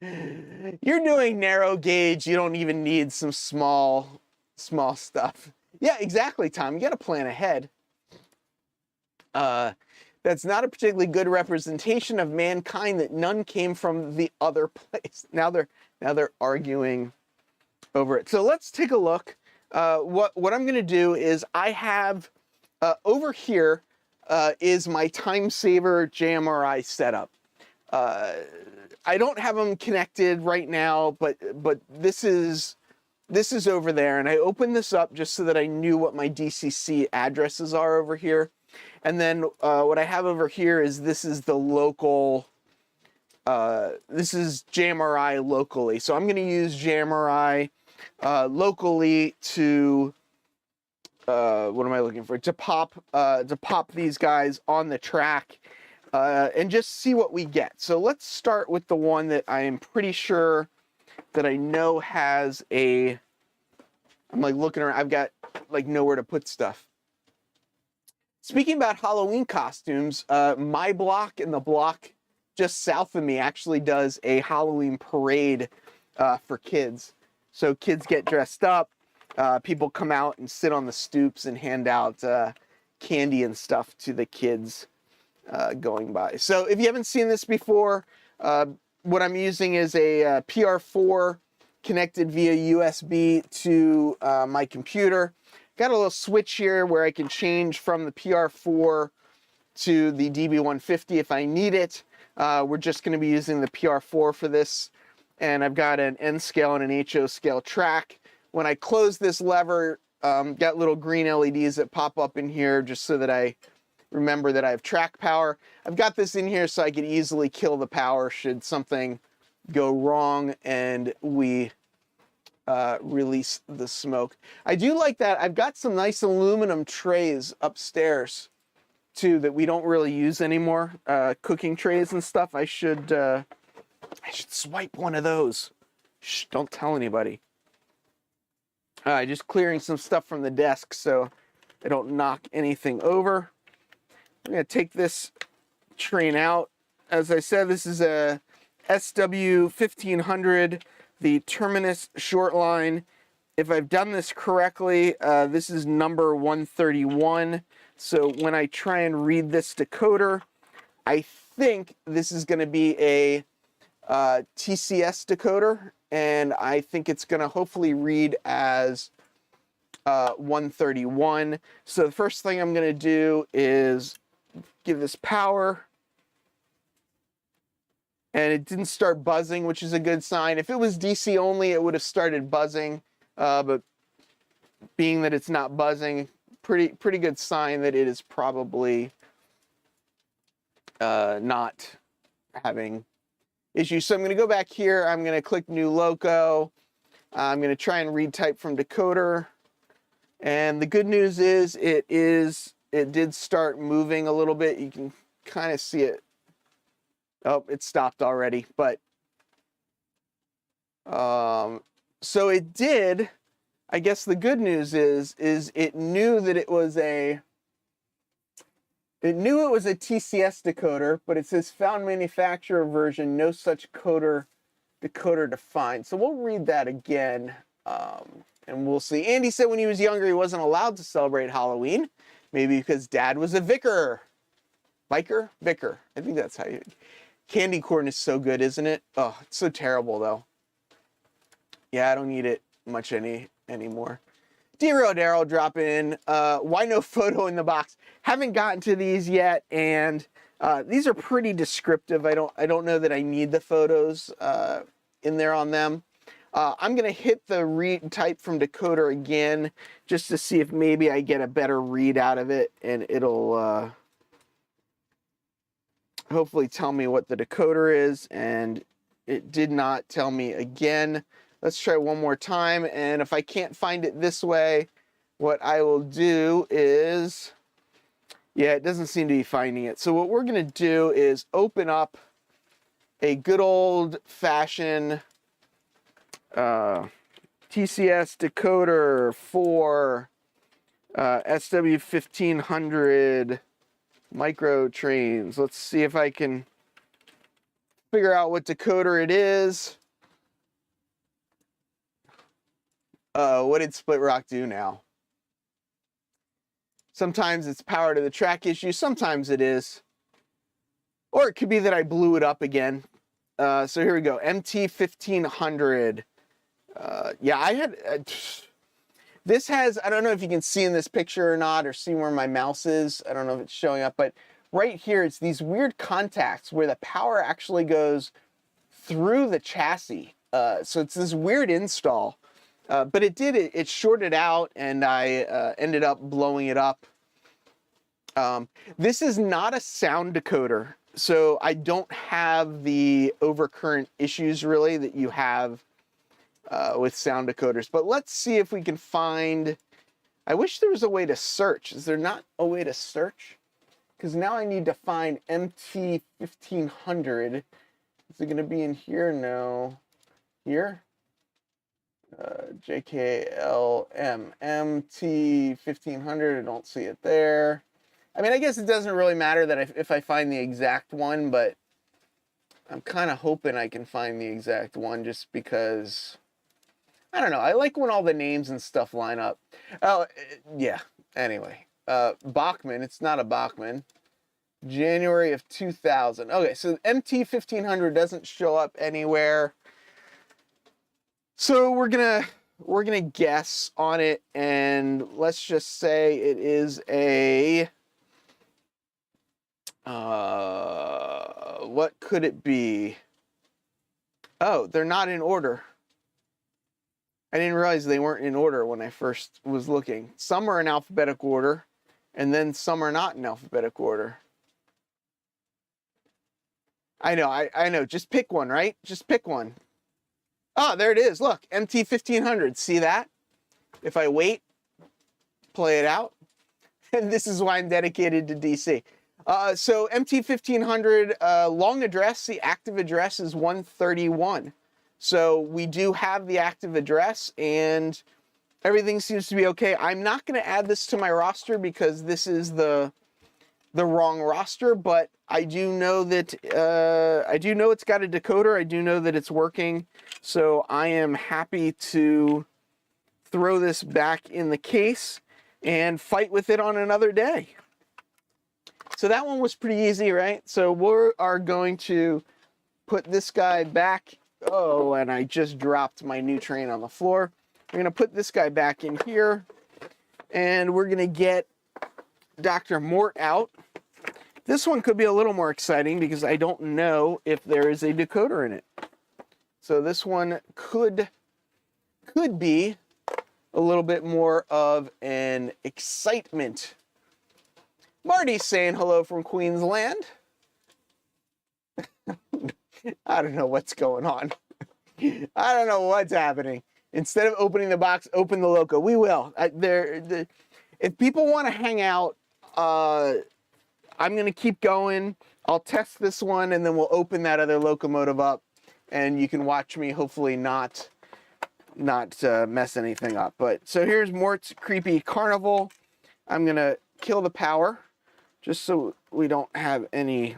You're doing narrow gauge, you don't even need some small stuff. Yeah, exactly, Tom. You got to plan ahead. That's not a particularly good representation of mankind, that none came from the other place. Now they're arguing over it. So let's take a look. What I'm going to do is I have over here is my time saver JMRI setup. I don't have them connected right now, but this is over there, and I opened this up just so that I knew what my DCC addresses are over here. And then what I have over here is this is the local, this is JMRI locally. So I'm going to use JMRI locally to, what am I looking for? To pop these guys on the track and just see what we get. So let's start with the one that I am pretty sure that I know has a, I'm like looking around, I've got like nowhere to put stuff. Speaking about Halloween costumes, my block and the block just south of me actually does a Halloween parade for kids. So kids get dressed up, people come out and sit on the stoops and hand out candy and stuff to the kids going by. So if you haven't seen this before, what I'm using is a PR4 connected via USB to my computer. Got a little switch here where I can change from the PR4 to the DB150 if I need it. We're just going to be using the PR4 for this. And I've got an N scale and an HO scale track. When I close this lever, got little green LEDs that pop up in here just so that I remember that I have track power. I've got this in here so I could easily kill the power should something go wrong and we release the smoke. I do like that. I've got some nice aluminum trays upstairs too that we don't really use anymore. Cooking trays and stuff. I should swipe one of those. Shh, don't tell anybody. Just clearing some stuff from the desk so I don't knock anything over. I'm going to take this train out. As I said, this is a SW1500, the Terminus short line. If I've done this correctly, this is number 131. So when I try and read this decoder, I think this is going to be a TCS decoder, and I think it's going to hopefully read as 131. So the first thing I'm going to do is give this power, and it didn't start buzzing, which is a good sign. If it was DC only, it would have started buzzing, but being that it's not buzzing, pretty good sign that it is probably not having issues. So I'm going to go back here. I'm going to click New Loco. I'm going to try and read type from decoder. And the good news is it did start moving a little bit. You can kind of see it. Oh, it stopped already. But so it did. I guess the good news is it knew that it was a TCS decoder, but it says found manufacturer version, no such decoder defined. So we'll read that again, and we'll see. Andy said when he was younger, he wasn't allowed to celebrate Halloween, maybe because dad was a vicar. Vicar? I think that's how you... Candy corn is so good, isn't it? Oh, it's so terrible, though. Yeah, I don't need it much anymore. D-Rodero drop in. Why no photo in the box? Haven't gotten to these yet, and these are pretty descriptive. I don't know that I need the photos in there on them. I'm gonna hit the read type from decoder again just to see if maybe I get a better read out of it, and it'll hopefully tell me what the decoder is, and it did not tell me again. Let's try one more time, and if I can't find it this way, what I will do is, yeah, it doesn't seem to be finding it. So what we're going to do is open up a good old-fashioned TCS decoder for SW1500 micro trains. Let's see if I can figure out what decoder it is. What did Split Rock do now? Sometimes it's power to the track issue, sometimes it is. Or it could be that I blew it up again. So here we go, MT1500. Yeah, I had... this has, I don't know if you can see in this picture or not, or see where my mouse is. I don't know if it's showing up, but right here, it's these weird contacts where the power actually goes through the chassis. So it's this weird install. But it shorted out, and I ended up blowing it up. This is not a sound decoder, so I don't have the overcurrent issues really that you have with sound decoders. But let's see if we can find, I wish there was a way to search. Is there not a way to search? Because now I need to find MT1500. Is it going to be in here? No. Here? JKLM, MT1500, I don't see it there. I mean, I guess it doesn't really matter that if I find the exact one, but I'm kind of hoping I can find the exact one just because, I don't know, I like when all the names and stuff line up. Oh, yeah, anyway. Bachmann, it's not a Bachmann. January of 2000. Okay, so MT1500 doesn't show up anywhere. So we're gonna guess on it, and let's just say it is a what could it be? Oh, they're not in order. I didn't realize they weren't in order when I first was looking. Some are in alphabetical order, and then some are not in alphabetical order. I know. Just pick one, right? Just pick one. Oh, there it is. Look, MT1500. See that? If I wait, play it out. And this is why I'm dedicated to DC. So MT1500 long address, the active address is 131. So we do have the active address and everything seems to be okay. I'm not going to add this to my roster because this is the wrong roster, but I do know that it's got a decoder. I do know that it's working. So I am happy to throw this back in the case and fight with it on another day. So that one was pretty easy, right? So we are going to put this guy back. Oh, and I just dropped my new train on the floor. We're going to put this guy back in here, and we're going to get Dr. Mort out. This one could be a little more exciting because I don't know if there is a decoder in it. So this one could be a little bit more of an excitement. Marty's saying hello from Queensland. I don't know what's going on. I don't know what's happening. Instead of opening the box, open the loco. We will. If people want to hang out, I'm going to keep going. I'll test this one, and then we'll open that other locomotive up, and you can watch me hopefully not mess anything up. But so here's Mort's Creepy Carnival. I'm going to kill the power just so we don't have any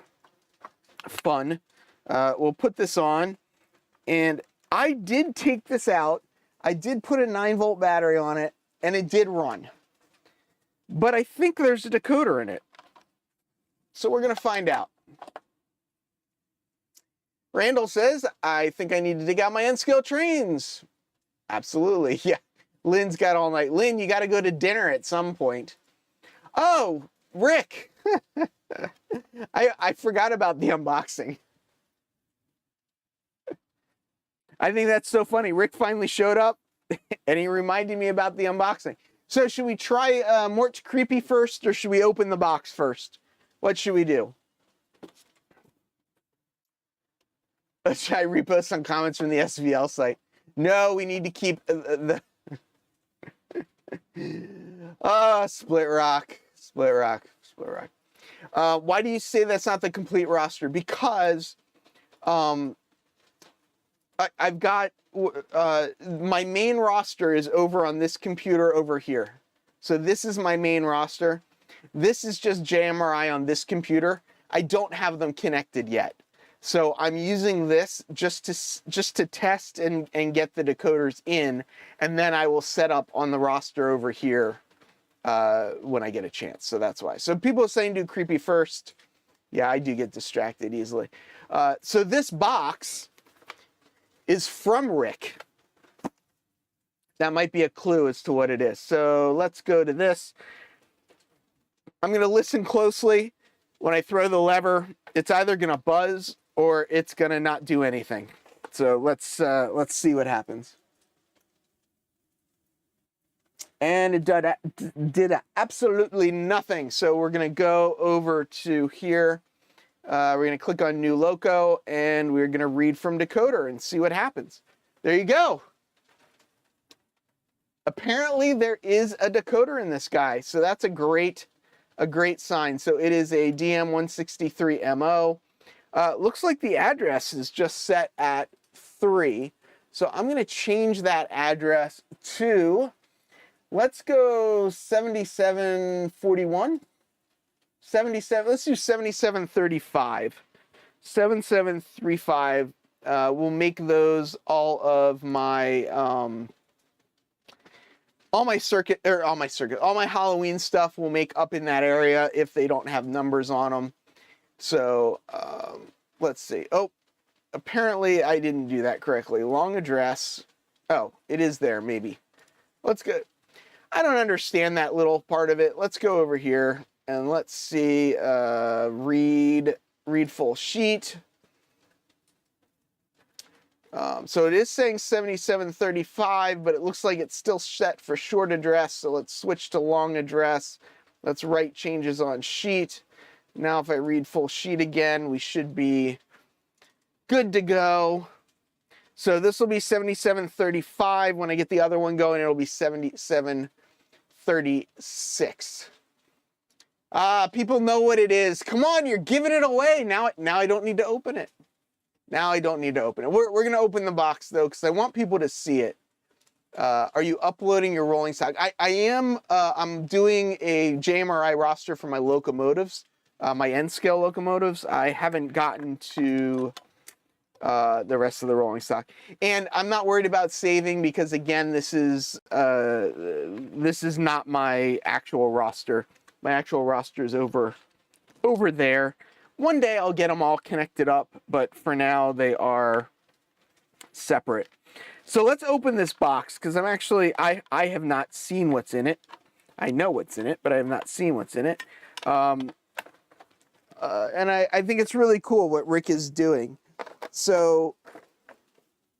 fun. We'll put this on, and I did take this out. I did put a 9-volt battery on it, and it did run. But I think there's a decoder in it. So we're going to find out. Randall says, I think I need to dig out my N-scale trains. Absolutely, yeah. Lynn's got all night. Lynn, you got to go to dinner at some point. Oh, Rick. I forgot about the unboxing. I think that's so funny. Rick finally showed up, and he reminded me about the unboxing. So should we try Mort's Creepy first, or should we open the box first? What should we do? Should I repost some comments from the SVL site? No, we need to keep the... Split Rock. Split Rock. Split Rock. Why do you say that's not the complete roster? Because I've got... my main roster is over on this computer over here. So this is my main roster. This is just JMRI on this computer. I don't have them connected yet. So I'm using this just to test and get the decoders in, and then I will set up on the roster over here when I get a chance. So that's why. So people are saying do Creepy first. Yeah, I do get distracted easily. So this box is from Rick. That might be a clue as to what it is. So let's go to this. I'm going to listen closely. When I throw the lever, it's either going to buzz or it's going to not do anything. So let's see what happens. and it did absolutely nothing. So we're going to go over to here. We're going to click on New Loco, and we're going to read from Decoder and see what happens. There you go. Apparently there is a decoder in this guy, so that's a great sign. So it is a DM163MO. Looks like the address is just set at 3. So I'm going to change that address to, let's go 7741. 77, let's do 7735. 7735. We'll make those all of my all my Halloween stuff will make up in that area if they don't have numbers on them. So let's see. Oh, apparently I didn't do that correctly. Long address. Oh, it is there maybe. Let's go. I don't understand that little part of it. Let's go over here and let's see. Read full sheet. So it is saying 7735, but it looks like it's still set for short address. So let's switch to long address. Let's write changes on sheet. Now if I read full sheet again, we should be good to go. So this will be 7735. When I get the other one going, it'll be 7736. People know what it is. Come on, you're giving it away. Now I don't need to open it. Now I don't need to open it. We're going to open the box, though, because I want people to see it. Are you uploading your rolling stock? I am. I'm doing a JMRI roster for my locomotives, my N-scale locomotives. I haven't gotten to the rest of the rolling stock. And I'm not worried about saving because, again, this is not my actual roster. My actual roster is over there. One day I'll get them all connected up, but for now they are separate. So let's open this box because I have not seen what's in it. I know what's in it, but I have not seen what's in it. And I think it's really cool what Rick is doing. So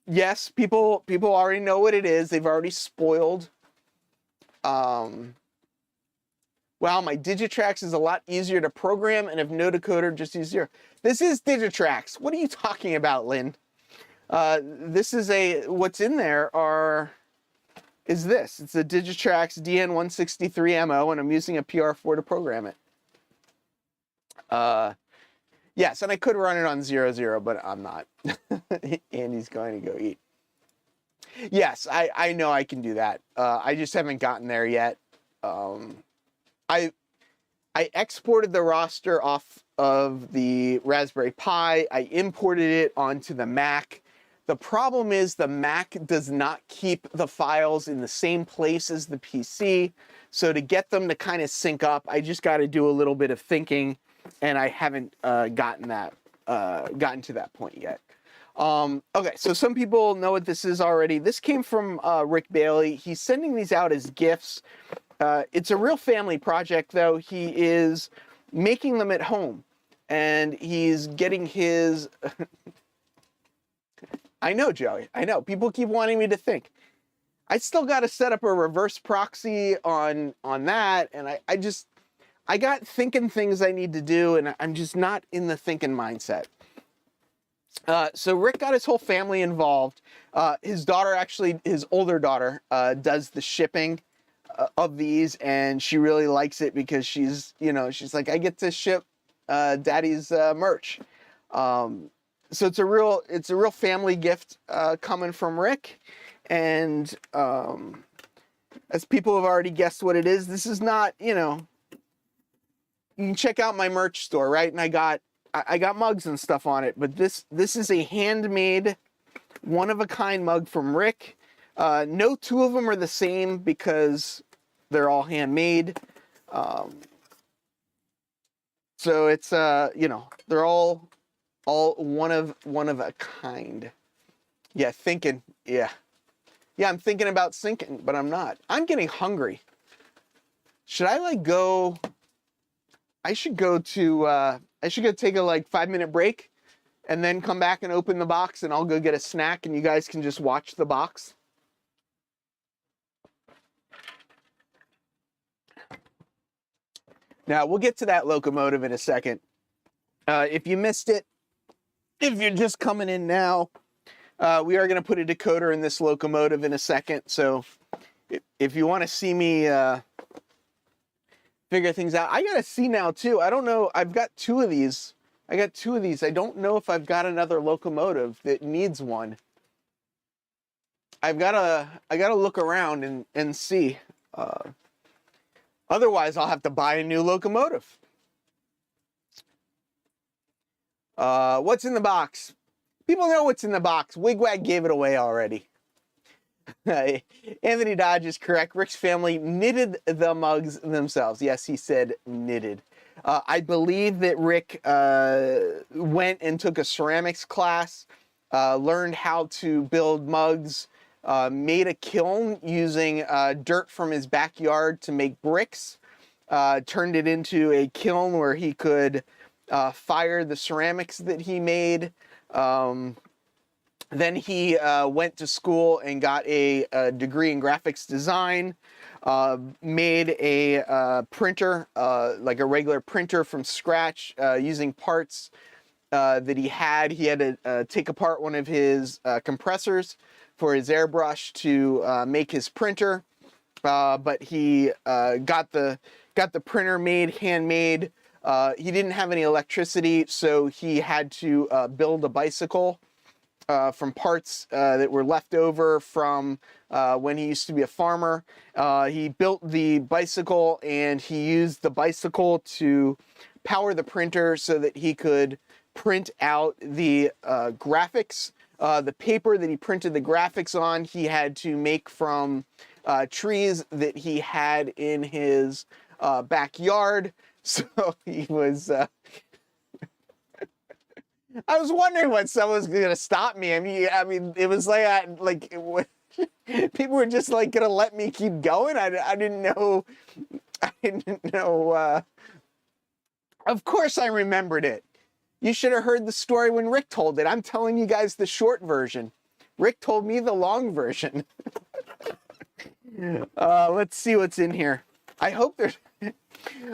yes, people already know what it is. They've already spoiled. Wow, my Digitrax is a lot easier to program, and if no decoder, just use 0. This is Digitrax. What are you talking about, Lynn? This is what's in there is this. It's a Digitrax DN163MO, and I'm using a PR4 to program it. Yes, and I could run it on 00, but I'm not. Andy's going to go eat. Yes, I know I can do that. I just haven't gotten there yet. I exported the roster off of the Raspberry Pi. I imported it onto the Mac. The problem is the Mac does not keep the files in the same place as the PC. So to get them to kind of sync up, I just got to do a little bit of thinking, and I haven't gotten to that point yet. Okay, so some people know what this is already. This came from Rick Bailey. He's sending these out as gifts. It's a real family project, though. He is making them at home, and he's getting his... I know, Joey. I know. People keep wanting me to think. I still got to set up a reverse proxy on that, and I got thinking things I need to do, and I'm just not in the thinking mindset. So Rick got his whole family involved. His daughter, his older daughter, does the shipping of these, and she really likes it because she's like, I get to ship daddy's merch. So it's a real family gift coming from Rick, and as people have already guessed what it is, this is not, you can check out my merch store, right? And I got mugs and stuff on it, but this is a handmade, one-of-a-kind mug from Rick. No two of them are the same because they're all handmade. So it's they're all one of a kind. Yeah, thinking. Yeah, I'm thinking about sinking, but I'm not. I'm getting hungry. Should I go? I should go take a 5-minute break and then come back and open the box, and I'll go get a snack and you guys can just watch the box. Now, we'll get to that locomotive in a second. If you missed it, if you're just coming in now, we are going to put a decoder in this locomotive in a second. So if you want to see me figure things out, I got to see now too. I don't know. I've got two of these. I don't know if I've got another locomotive that needs one. I gotta look around and see. Otherwise, I'll have to buy a new locomotive. What's in the box? People know what's in the box. Wigwag gave it away already. Anthony Dodge is correct. Rick's family knitted the mugs themselves. Yes, he said knitted. I believe that Rick went and took a ceramics class, learned how to build mugs, made a kiln using dirt from his backyard to make bricks, turned it into a kiln where he could fire the ceramics that he made. Then he went to school and got a degree in graphics design, made a printer, like a regular printer from scratch, using parts that he had. He had to take apart one of his compressors for his airbrush to make his printer, but he got the printer made, handmade. He didn't have any electricity, so he had to build a bicycle from parts that were left over from when he used to be a farmer. He built the bicycle, and he used the bicycle to power the printer so that he could print out the graphics. The paper that he printed the graphics on, he had to make from trees that he had in his backyard. So he was... I was wondering when someone was going to stop me. I mean, it was like people were just like going to let me keep going. I didn't know. Of course I remembered it. You should have heard the story when Rick told it. I'm telling you guys the short version. Rick told me the long version. Let's see what's in here. I hope there's...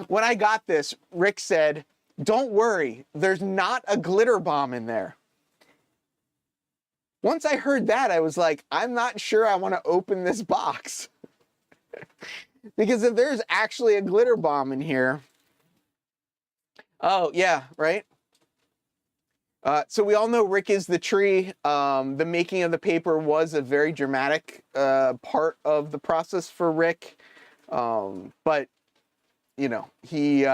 When I got this, Rick said, "Don't worry, there's not a glitter bomb in there." Once I heard that, I was like, I'm not sure I want to open this box. Because if there's actually a glitter bomb in here... Oh, yeah, right? So we all know Rick is the tree. The making of the paper was a very dramatic part of the process for Rick. But, you know, he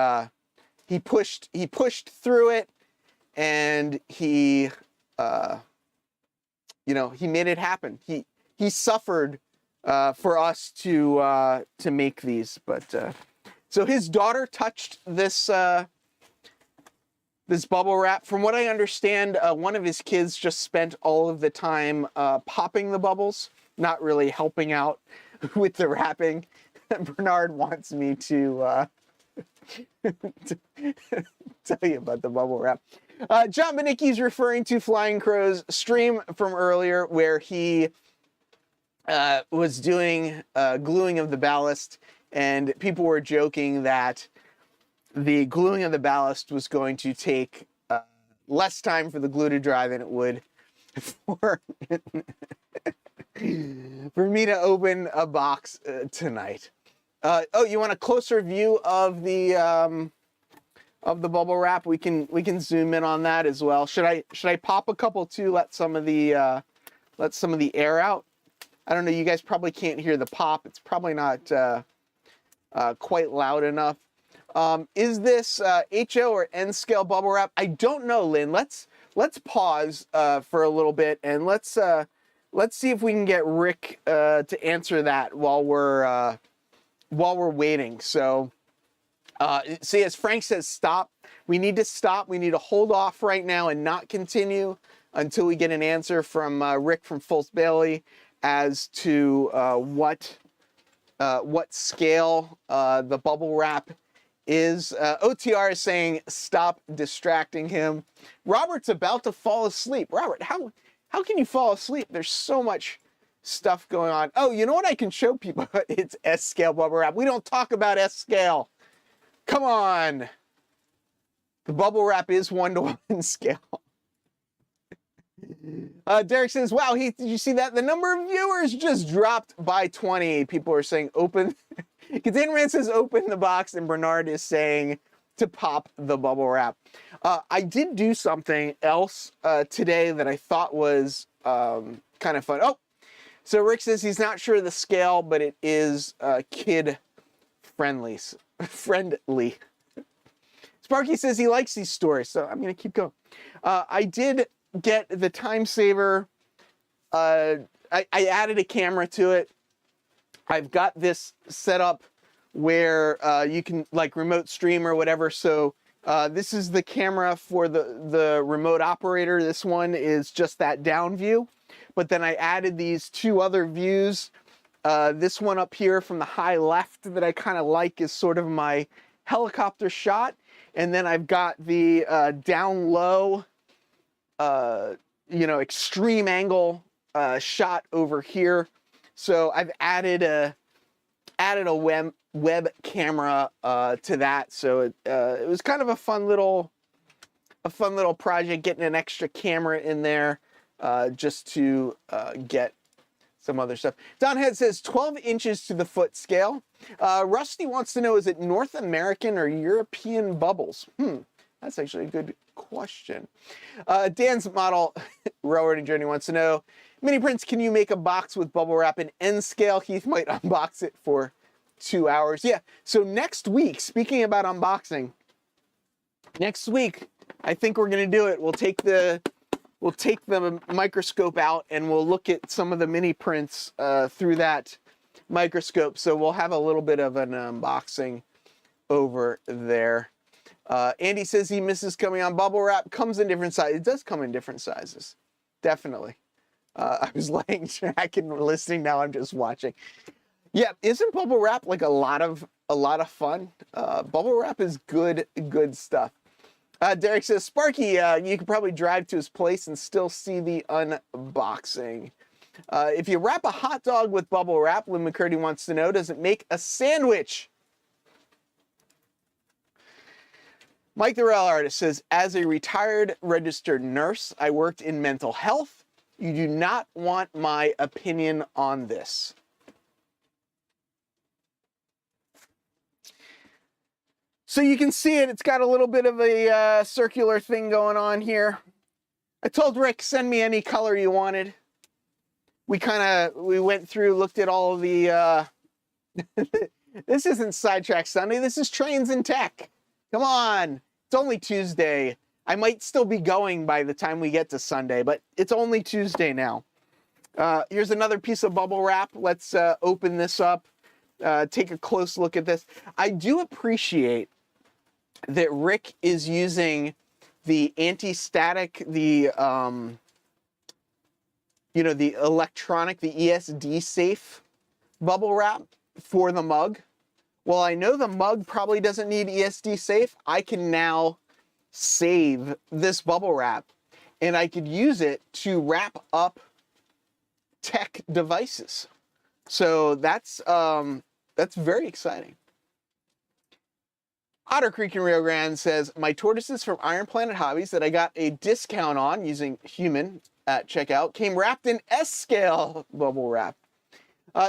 pushed through it, and he, you know, he made it happen. He suffered for us to make these. But so his daughter touched this this bubble wrap. From what I understand, one of his kids just spent all of the time popping the bubbles, not really helping out with the wrapping. Bernard wants me to tell you about the bubble wrap. John Benicki's referring to Flying Crow's stream from earlier, where he was doing gluing of the ballast, and people were joking that the gluing of the ballast was going to take less time for the glue to dry than it would for me to open a box tonight. Oh, you want a closer view of the bubble wrap? We can zoom in on that as well. Should I pop a couple too? Let some of the air out. I don't know. You guys probably can't hear the pop. It's probably not quite loud enough. Is this HO or N scale bubble wrap? I don't know, Lynn. Let's pause for a little bit, and let's see if we can get Rick to answer that while we're waiting. So see, as Frank says, stop. We need to stop. We need to hold off right now and not continue until we get an answer from Rick from Fultz Bailey as to what scale the bubble wrap is. OTR is saying stop distracting him. Robert's about to fall asleep. Robert, how can you fall asleep? There's so much stuff going on. Oh, you know what I can show people? It's S scale bubble wrap. We don't talk about S scale. Come on. The bubble wrap is 1-to-1 scale. Derek says, wow, Heath, did you see that? The number of viewers just dropped by 20. People are saying open. Containerman says open the box, and Bernard is saying to pop the bubble wrap. I did do something else today that I thought was kind of fun. Oh, so Rick says he's not sure of the scale, but it is kid friendly. Sparky says he likes these stories, so I'm going to keep going. I did get the time saver. I added a camera to it. I've got this set up where you can like remote stream or whatever. So this is the camera for the remote operator. This one is just that down view. But then I added these two other views. This one up here from the high left that I kind of like is sort of my helicopter shot. And then I've got the down low, extreme angle shot over here. So I've added a web camera to that. So it was kind of a fun little project, getting an extra camera in there just to get some other stuff. Donhead says 12 inches to the foot scale. Rusty wants to know, is it North American or European bubbles? That's actually a good question. Dan's model, Railroad Journey, wants to know, Mini Prince, can you make a box with bubble wrap in N scale? Heath might unbox it for 2 hours. Yeah, so next week, speaking about unboxing, next week, I think we're going to do it. We'll take the microscope out and we'll look at some of the mini prints through that microscope. So we'll have a little bit of an unboxing over there. Andy says he misses coming on bubble wrap. Comes in different sizes. It does come in different sizes. Definitely. I was laying back and listening. Now I'm just watching. Yeah, isn't bubble wrap like a lot of fun? Bubble wrap is good stuff. Derek says, Sparky, you could probably drive to his place and still see the unboxing. If you wrap a hot dog with bubble wrap, Lynn McCurdy wants to know, does it make a sandwich? Mike the Rail Artist says, as a retired registered nurse, I worked in mental health. You do not want my opinion on this. So you can see it. It's got a little bit of a circular thing going on here. I told Rick, send me any color you wanted. We went through, looked at all of the, this isn't Sidetrack Sunday. This is Trains and Tech. Come on. It's only Tuesday. I might still be going by the time we get to Sunday, but it's only Tuesday now. Here's another piece of bubble wrap. Let's open this up, take a close look at this. I do appreciate that Rick is using the anti-static, the electronic, the ESD safe bubble wrap for the mug. Well, I know the mug probably doesn't need ESD safe. I can now save this bubble wrap and I could use it to wrap up tech devices. So that's very exciting. Otter Creek in Rio Grande says, my tortoises from Iron Planet Hobbies that I got a discount on using human at checkout came wrapped in S-scale bubble wrap.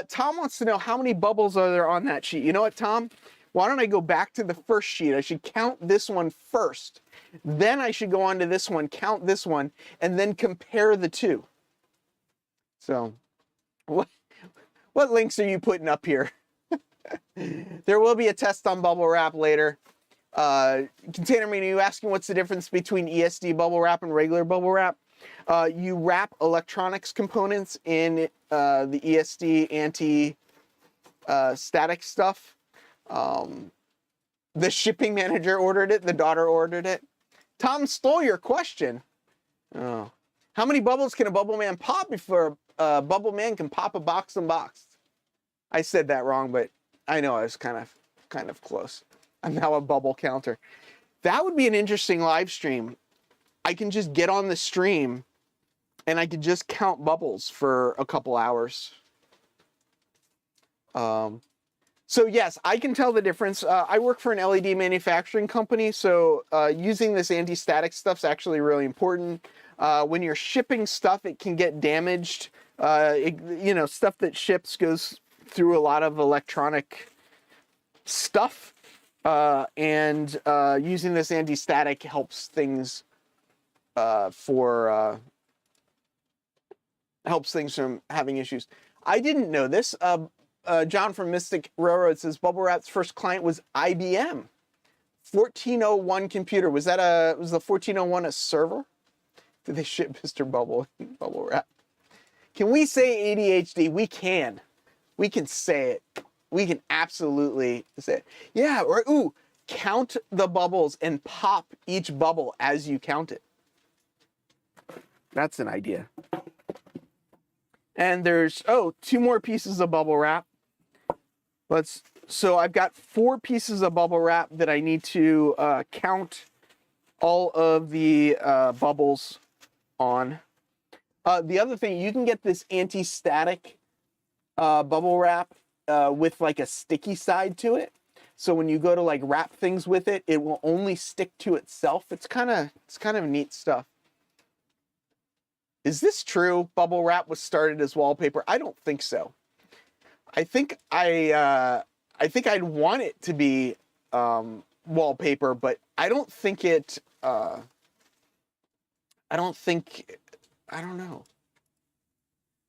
Tom wants to know, how many bubbles are there on that sheet? You know what, Tom? Why don't I go back to the first sheet? I should count this one first. Then I should go on to this one, count this one, and then compare the two. So, what links are you putting up here? There will be a test on bubble wrap later. Containerman, are you asking what's the difference between ESD bubble wrap and regular bubble wrap? You wrap electronics components in the ESD anti-static stuff. The shipping manager ordered it. The daughter ordered it. Tom stole your question. Oh. How many bubbles can a bubble man pop before a bubble man can pop a box unboxed? I said that wrong, but I know I was kind of close. I'm now a bubble counter. That would be an interesting live stream. I can just get on the stream and I could just count bubbles for a couple hours. So yes, I can tell the difference. I work for an LED manufacturing company, so using this anti-static stuff's actually really important. When you're shipping stuff, it can get damaged. Stuff that ships goes through a lot of electronic stuff, and using this anti-static helps things helps things from having issues. I didn't know this. John from Mystic Railroad says Bubble Wrap's first client was IBM. 1401 computer. Was the 1401 a server? Did they ship Mr. Bubble Wrap? Can we say ADHD? We can. We can say it. We can absolutely say it. Yeah, or count the bubbles and pop each bubble as you count it. That's an idea. And there's, 2 more pieces of bubble wrap. So I've got 4 pieces of bubble wrap that I need to count all of the bubbles on. The other thing, you can get this anti-static bubble wrap with like a sticky side to it. So when you go to like wrap things with it, it will only stick to itself. It's kind of neat stuff. Is this true? Bubble wrap was started as wallpaper? I don't think so. I think I'd want it to be wallpaper, but I don't think it. I don't know.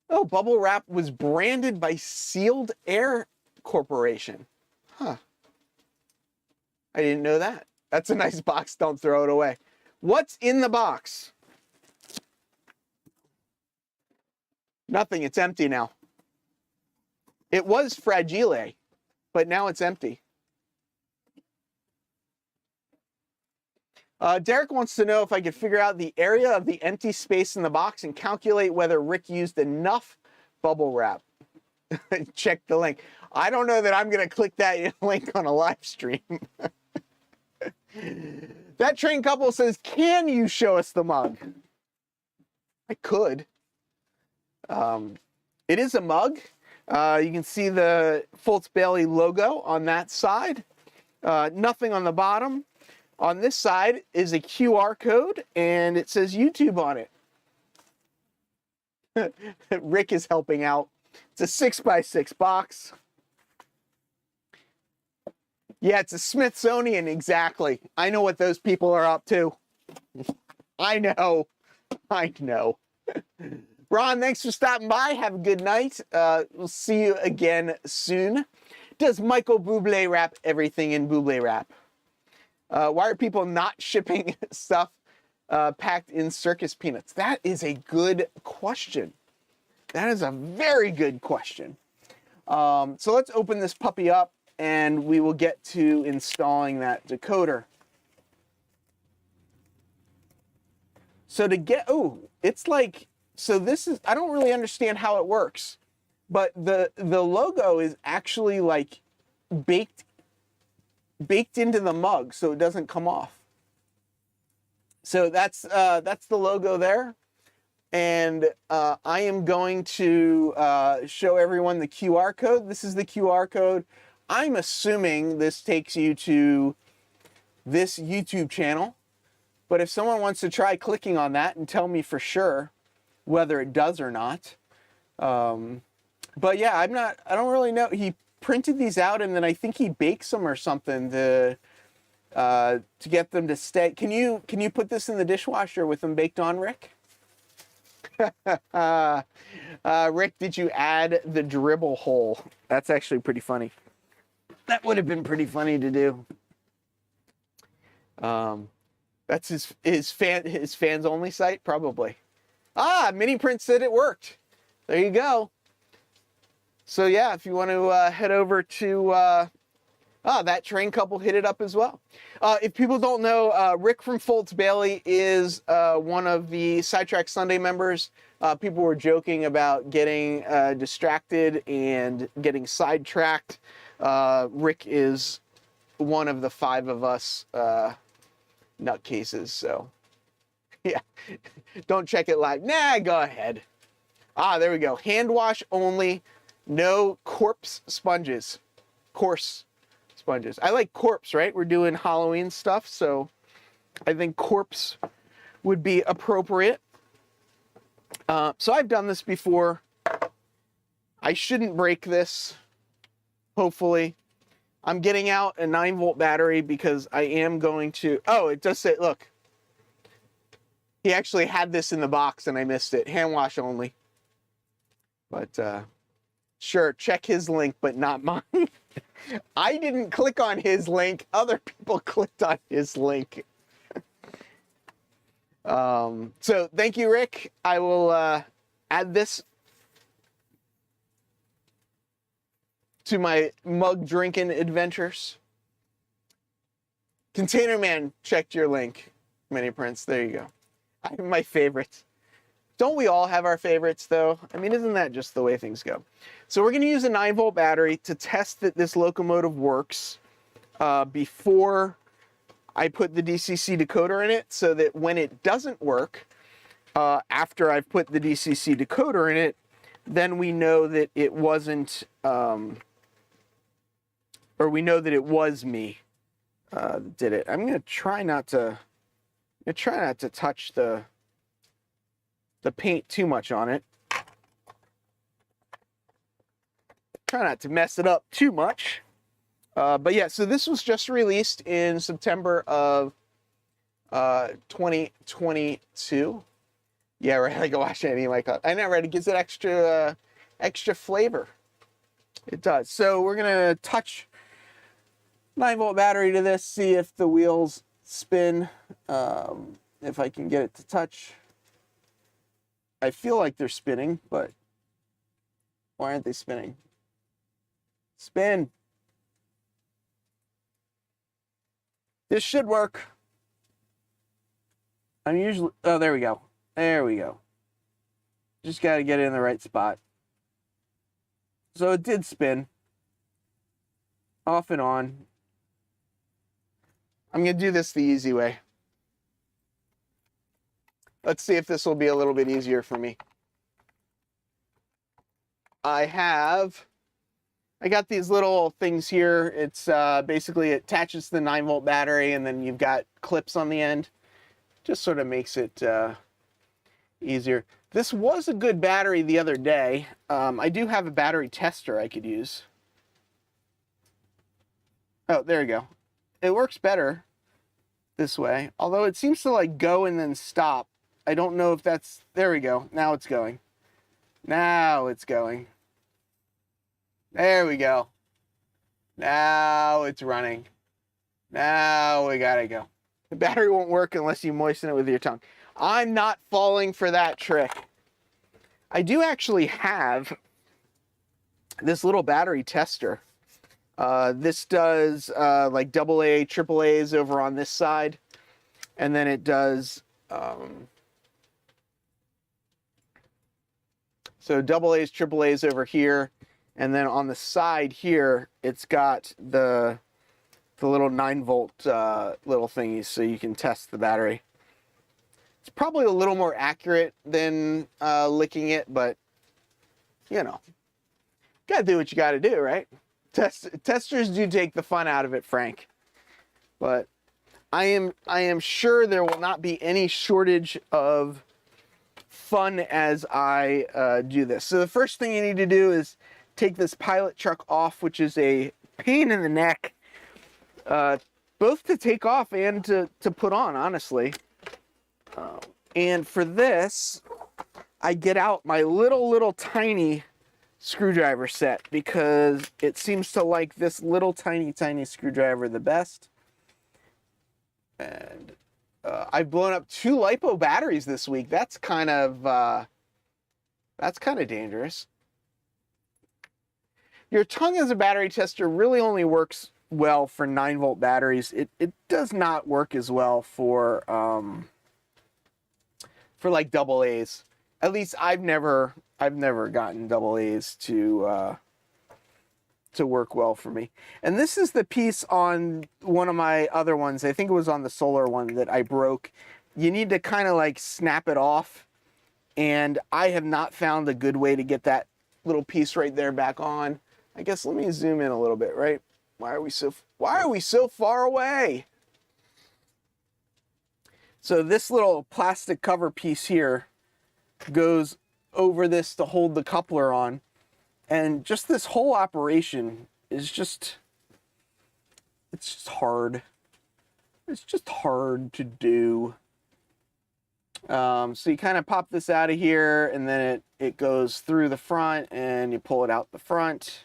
Oh, bubble wrap was branded by Sealed Air Corporation. Huh. I didn't know that. That's a nice box. Don't throw it away. What's in the box? Nothing. It's empty now. It was fragile, but now it's empty. Derek wants to know if I could figure out the area of the empty space in the box and calculate whether Rick used enough bubble wrap. Check the link. I don't know that I'm going to click that link on a live stream. That train couple says, can you show us the mug? I could. It is a mug. You can see the Foltz-Bailey logo on that side. Nothing on the bottom. On this side is a QR code, and it says YouTube on it. Rick is helping out. It's a 6x6 box. Yeah, it's a Smithsonian, exactly. I know what those people are up to. I know. Ron, thanks for stopping by. Have a good night. We'll see you again soon. Does Michael Bublé wrap everything in Bublé wrap? Why are people not shipping stuff packed in Circus peanuts? That is a good question. That is a very good question. So let's open this puppy up and we will get to installing that decoder. So to get, it's like, so this is, I don't really understand how it works, but the logo is actually like baked into the mug so it doesn't come off. So that's the logo there. And I am going to show everyone the QR code. This is the QR code. I'm assuming this takes you to this YouTube channel. But if someone wants to try clicking on that and tell me for sure whether it does or not. But yeah, I don't really know. He printed these out and then I think he bakes them or something to get them to stay. Can you put this in the dishwasher with them baked on, Rick? Rick, did you add the dribble hole? That's actually pretty funny. That would have been pretty funny to do. That's his fans only site, probably. Mini Print said it worked. There you go. So yeah, if you want to head over to that train couple hit it up as well. If people don't know, Rick from Foltz-Bailey is one of the Sidetrack Sunday members. People were joking about getting distracted and getting sidetracked. Rick is one of the 5 of us nutcases, so yeah. Don't check it live. Nah, go ahead. There we go. Hand wash only, no corpse sponges. coarse sponges. I like corpse, right? We're doing Halloween stuff, so I think corpse would be appropriate. So I've done this before. I shouldn't break this, hopefully. I'm getting out a 9-volt battery because I am going to... Oh, it does say, look. He actually had this in the box and I missed it. Hand wash only. But, sure, check his link, but not mine. I didn't click on his link. Other people clicked on his link. So thank you, Rick. I will add this to my mug drinking adventures. Container Man checked your link. Mini Prince, there you go. I have my favorites. Don't we all have our favorites, though? I mean, isn't that just the way things go? So we're going to use a 9-volt battery to test that this locomotive works before I put the DCC decoder in it, so that when it doesn't work, after I've put the DCC decoder in it, then we know that it wasn't, or we know that it was me that did it. I'm going to try not to touch the paint too much on it. Try not to mess it up too much. But yeah, so this was just released in September of 2022. Yeah, right. Like a wash any like I know, right? It gives it extra flavor. It does. So we're gonna touch 9-volt battery to this, see if the wheels spin. If I can get it to touch. I feel like they're spinning, but why aren't they spinning? Spin. This should work. I'm usually... Oh, there we go. There we go. Just got to get it in the right spot. So it did spin. Off and on. I'm going to do this the easy way. Let's see if this will be a little bit easier for me. I got these little things here. It's basically it attaches to the 9-volt battery, and then you've got clips on the end. Just sort of makes it easier. This was a good battery the other day. I do have a battery tester I could use. Oh, there you go. It works better this way, although it seems to like go and then stop. I don't know if that's... There we go. Now it's going. Now it's going. There we go. Now it's running. Now we gotta go. The battery won't work unless you moisten it with your tongue. I'm not falling for that trick. I do actually have this little battery tester. This does like AA, AAAs over on this side. And then it does... So AA's, AAA's over here, and then on the side here, it's got the little 9-volt little thingies, so you can test the battery. It's probably a little more accurate than licking it, but you know, gotta do what you gotta do, right? Testers do take the fun out of it, Frank. But I am sure there will not be any shortage of fun as I do this. So the first thing you need to do is take this pilot truck off, which is a pain in the neck, both to take off and to put on, honestly. And for this, I get out my little tiny screwdriver set because it seems to like this little tiny screwdriver the best. And I've blown up 2 LiPo batteries this week. That's kind of dangerous. Your tongue as a battery tester really only works well for 9-volt batteries. It does not work as well for like AA's. At least I've never gotten AA's to work well for me. And this is the piece on one of my other ones. I think it was on the solar one that I broke. You need to kind of like snap it off. And I have not found a good way to get that little piece right there back on. I guess let me zoom in a little bit, right? Why are we so far away? So this little plastic cover piece here goes over this to hold the coupler on. And just this whole operation is just, it's just hard. It's just hard to do. So you kind of pop this out of here, and then it goes through the front, and you pull it out the front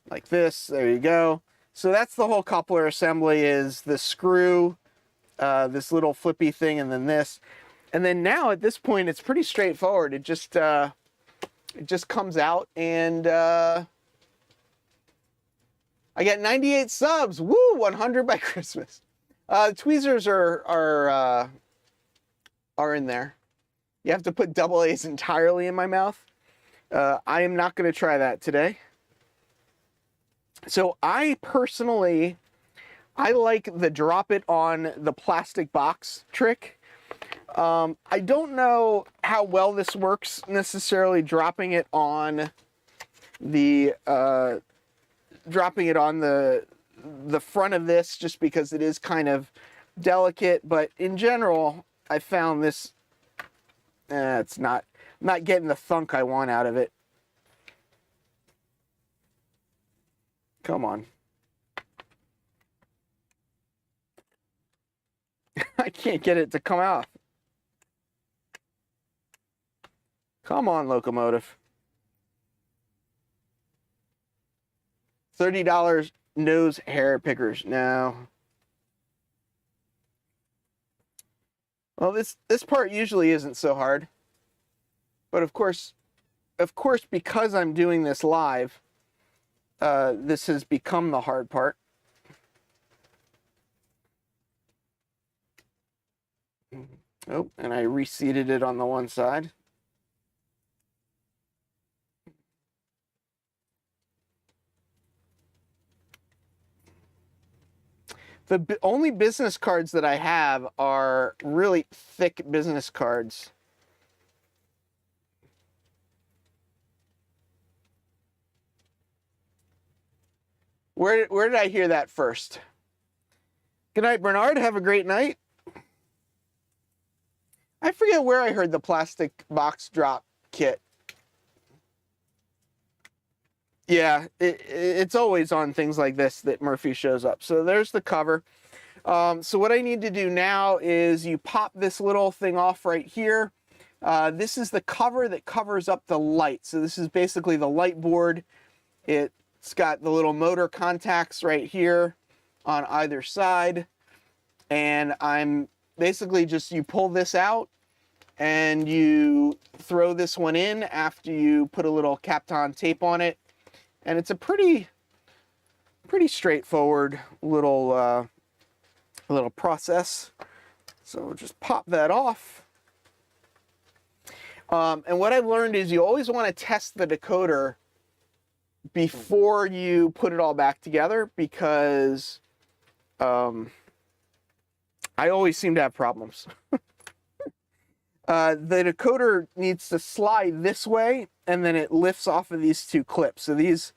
like this. There you go. So that's the whole coupler assembly, is the screw, this little flippy thing, and then this. And then now at this point, it's pretty straightforward. It just comes out, and I got 98 subs. Woo! 100 by Christmas. Tweezers are in there. You have to put double A's entirely in my mouth. I am not going to try that today. So I personally, I like the drop it on the plastic box trick. I don't know how well this works necessarily, dropping it on the front of this, just because it is kind of delicate. But in general, I found this, it's not getting the thunk I want out of it. Come on. I can't get it to come out. Come on, locomotive. $30 nose hair pickers. No. Well, this part usually isn't so hard. But of course, because I'm doing this live, this has become the hard part. Oh, and I reseated it on the one side. The only business cards that I have are really thick business cards. Where did I hear that first? Good night, Bernard. Have a great night. I forget where I heard the plastic box drop kit. Yeah, it's always on things like this that Murphy shows up. So there's the cover. So what I need to do now is you pop this little thing off right here. This is the cover that covers up the light. So this is basically the light board. It's got the little motor contacts right here on either side. And I'm basically just, you pull this out and you throw this one in after you put a little Kapton tape on it. And it's a pretty straightforward little process. So we'll just pop that off. And what I've learned is you always want to test the decoder before you put it all back together, because I always seem to have problems. The decoder needs to slide this way, and then it lifts off of these two clips. So these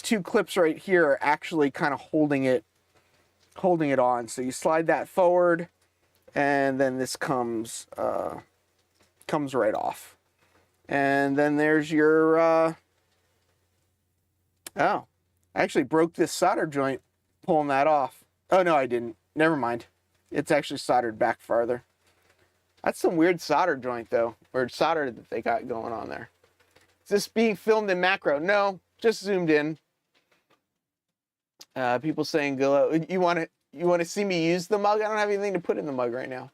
two clips right here are actually kind of holding it on. So you slide that forward, and then this comes right off. And then there's your oh, I actually broke this solder joint pulling that off. Oh no, I didn't. Never mind. It's actually soldered back farther. That's some weird solder joint though, or solder that they got going on there. Is this being filmed in macro? No, just zoomed in. People saying, "Go, you want to see me use the mug?" I don't have anything to put in the mug right now.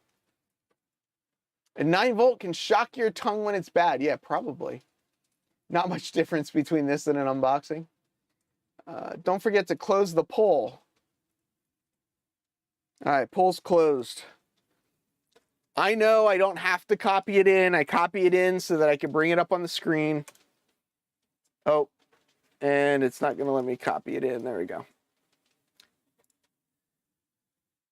A 9-volt can shock your tongue when it's bad. Yeah, probably. Not much difference between this and an unboxing. Don't forget to close the pull. All right, pull's closed. I know I don't have to copy it in. I copy it in so that I can bring it up on the screen. Oh, and it's not going to let me copy it in. There we go.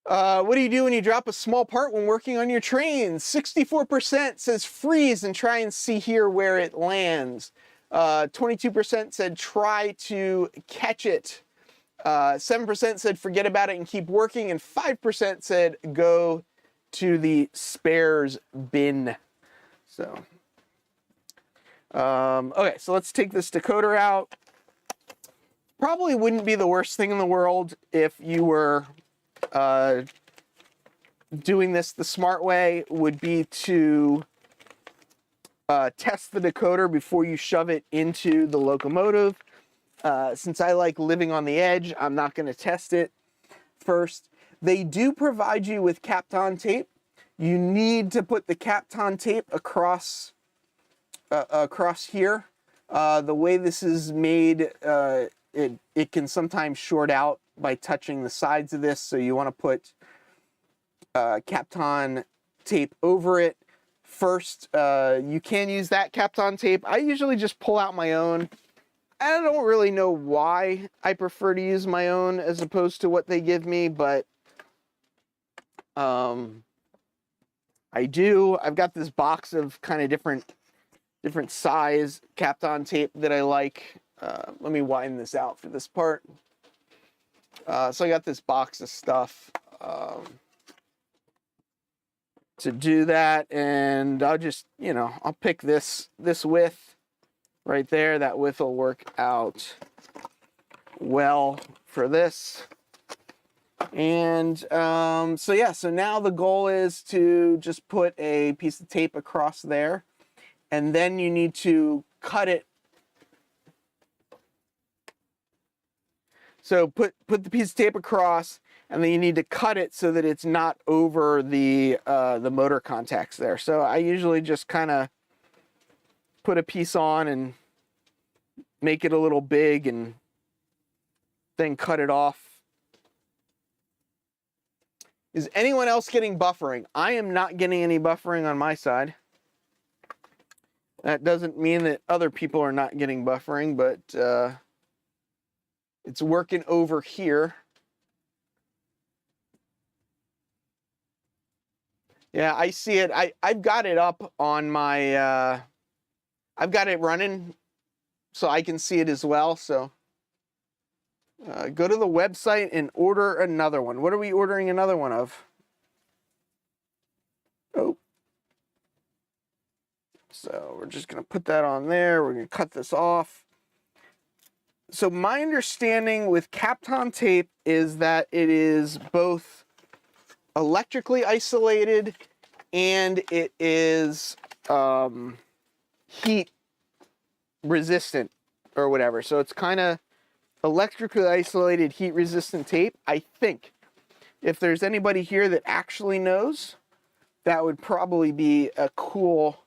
What do you do when you drop a small part when working on your trains? 64% says freeze and try and see here where it lands. 22% said try to catch it. 7% said forget about it and keep working, and 5% said go to the spares bin. So, okay, so let's take this decoder out. Probably wouldn't be the worst thing in the world if you were doing this the smart way, would be to test the decoder before you shove it into the locomotive. Since I like living on the edge, I'm not going to test it first. They do provide you with Kapton tape. You need to put the Kapton tape across here. The way this is made, it can sometimes short out by touching the sides of this, so you want to put Kapton tape over it first. You can use that Kapton tape. I usually just pull out my own. I don't really know why I prefer to use my own as opposed to what they give me, but I do. I've got this box of kind of different size Kapton tape that I like. Let me widen this out for this part. So I got this box of stuff to do that, and I'll just, I'll pick this width right there. That width will work out well for this. And so yeah, so now the goal is to just put a piece of tape across there, and then you need to cut it. So put the piece of tape across, and then you need to cut it so that it's not over the motor contacts there. So I usually just kind of put a piece on and make it a little big, and then cut it off. Is anyone else getting buffering? I am not getting any buffering on my side. That doesn't mean that other people are not getting buffering, but it's working over here. Yeah, I see it. I've got it up on my, I've got it running so I can see it as well. So go to the website and order another one. What are we ordering another one of? Oh. So we're just going to put that on there. We're going to cut this off. So my understanding with Kapton tape is that it is both electrically isolated and it is heat resistant or whatever. So it's kind of electrically isolated, heat resistant tape. I think if there's anybody here that actually knows, that would probably be a cool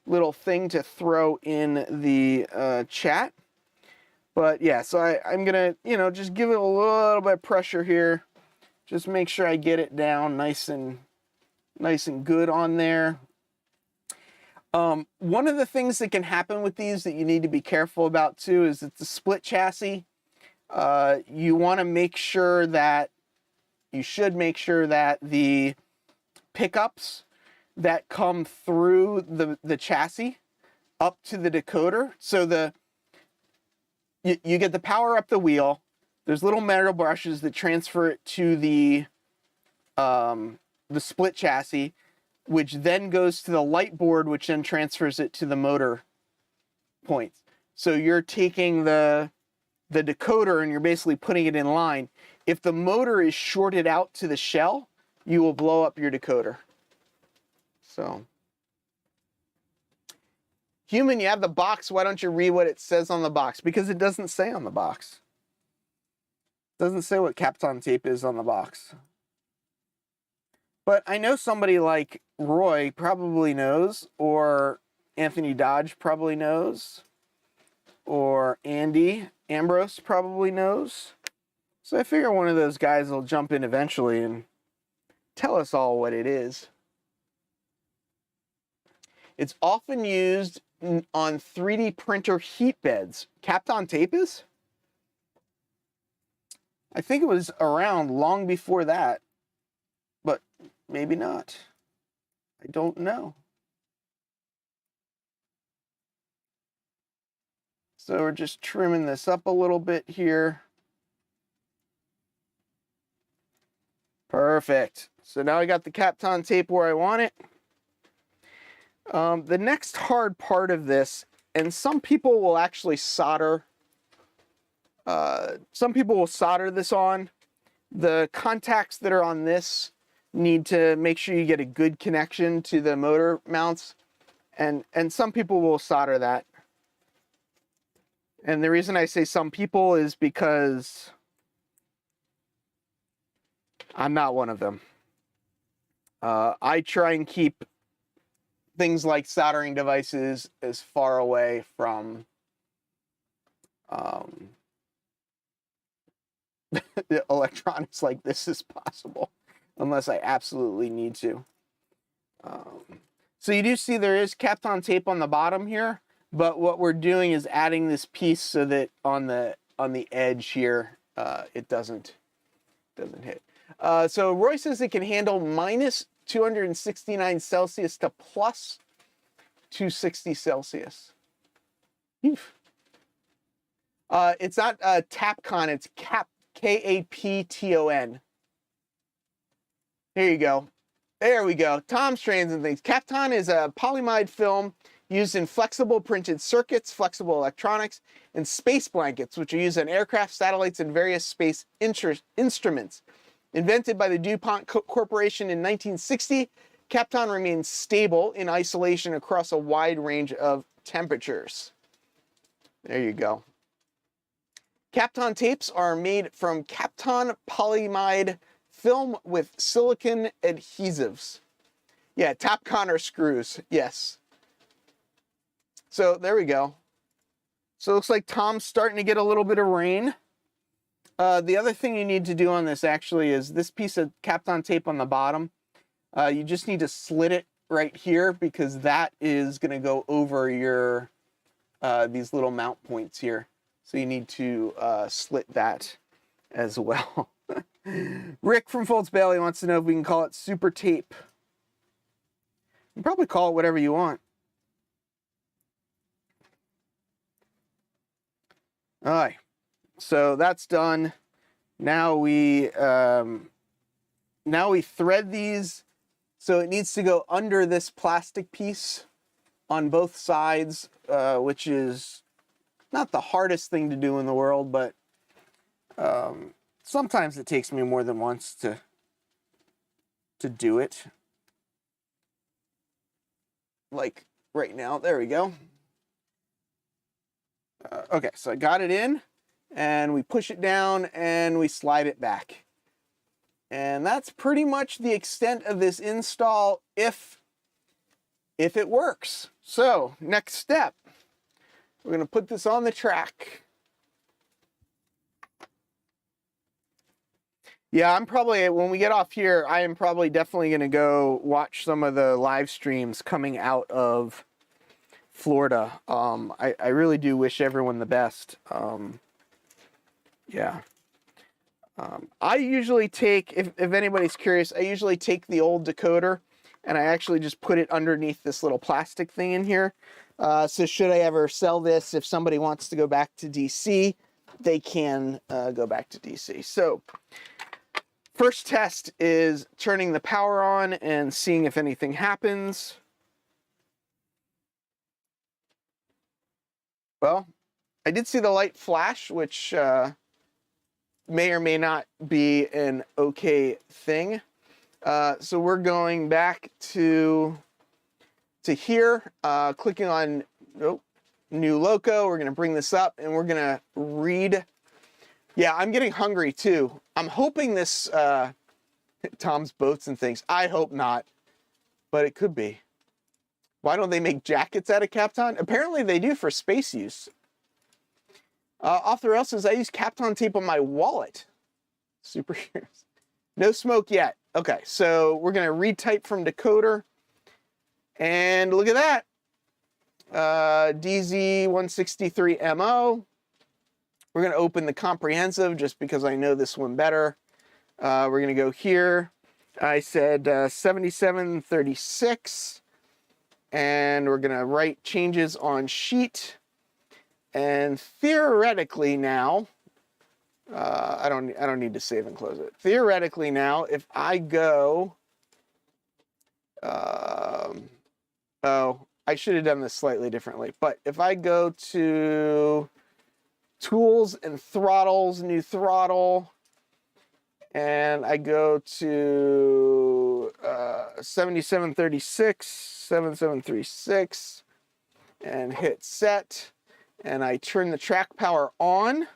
little thing to throw in the chat. But yeah, so I'm gonna, just give it a little bit of pressure here. Just make sure I get it down nice and good on there. One of the things that can happen with these that you need to be careful about too is it's a split chassis. You want to make sure that, you should make sure that the pickups that come through the chassis up to the decoder, so you get the power up the wheel. There's little metal brushes that transfer it to the split chassis, which then goes to the light board, which then transfers it to the motor points. So you're taking the decoder and you're basically putting it in line. If the motor is shorted out to the shell, you will blow up your decoder. So, Human, you have the box. Why don't you read what it says on the box? Because it doesn't say on the box. It doesn't say what Kapton tape is on the box. But I know somebody like Roy probably knows, or Anthony Dodge probably knows, or Andy Ambrose probably knows. So I figure one of those guys will jump in eventually and tell us all what it is. It's often used on 3D printer heat beds. Kapton tape is? I think it was around long before that, but maybe not. I don't know. So we're just trimming this up a little bit here. Perfect. So now I got the Kapton tape where I want it. The next hard part of this, and some people will actually solder, this on. The contacts that are on this need to make sure you get a good connection to the motor mounts, and some people will solder that. And the reason I say some people is because I'm not one of them. I try and keep things like soldering devices as far away from the electronics like this as possible, unless I absolutely need to. So you do see there is Kapton tape on the bottom here, but what we're doing is adding this piece so that on the edge here, it doesn't hit. So Roy says it can handle minus 269 Celsius to plus 260 Celsius. It's not Tapcon, it's Kapton. There you go. There we go. Tom's Trains and Things. Kapton is a polyimide film used in flexible printed circuits, flexible electronics, and space blankets, which are used on aircraft, satellites, and various space instruments. Invented by the DuPont Corporation in 1960, Kapton remains stable in isolation across a wide range of temperatures. There you go. Kapton tapes are made from Kapton polyimide film with silicon adhesives. Yeah, Tapcon are screws, yes. So there we go. So it looks like Tom's starting to get a little bit of rain. The other thing you need to do on this actually is this piece of Kapton tape on the bottom. You just need to slit it right here because that is going to go over your these little mount points here. So you need to slit that as well. Rick from Folds Bailey wants to know if we can call it super tape. You can probably call it whatever you want. All right. So that's done. Now we thread these. So it needs to go under this plastic piece on both sides, which is not the hardest thing to do in the world, but sometimes it takes me more than once to do it. Like right now. There we go. Okay, so I got it in. And we push it down and we slide it back. And that's pretty much the extent of this install if it works. So next step, we're going to put this on the track. Yeah, I'm probably, when we get off here, I am probably definitely going to go watch some of the live streams coming out of Florida. I really do wish everyone the best. Yeah. I usually take, if anybody's curious, I usually take the old decoder and I actually just put it underneath this little plastic thing in here. So should I ever sell this, if somebody wants to go back to DC, they can go back to DC. So first test is turning the power on and seeing if anything happens. Well, I did see the light flash, which may or may not be an okay thing. So we're going back to here, clicking on new loco. We're going to bring this up and we're going to read. Yeah, I'm getting hungry too. I'm hoping this, Tom's Boats and Things. I hope not, but it could be. Why don't they make jackets out of Kapton? Apparently they do for space use. Author else says, I use Kapton tape on my wallet. Superheroes. No smoke yet. Okay, so we're going to retype from Decoder. And look at that. DZ163MO. We're going to open the comprehensive just because I know this one better. We're going to go here. I said 7736. And we're going to write changes on sheet. And theoretically now, I don't need to save and close it. Theoretically now, if I go, oh, I should have done this slightly differently. But if I go to tools and throttles, new throttle, and I go to 7736, 7736, and hit set, and I turn the track power on,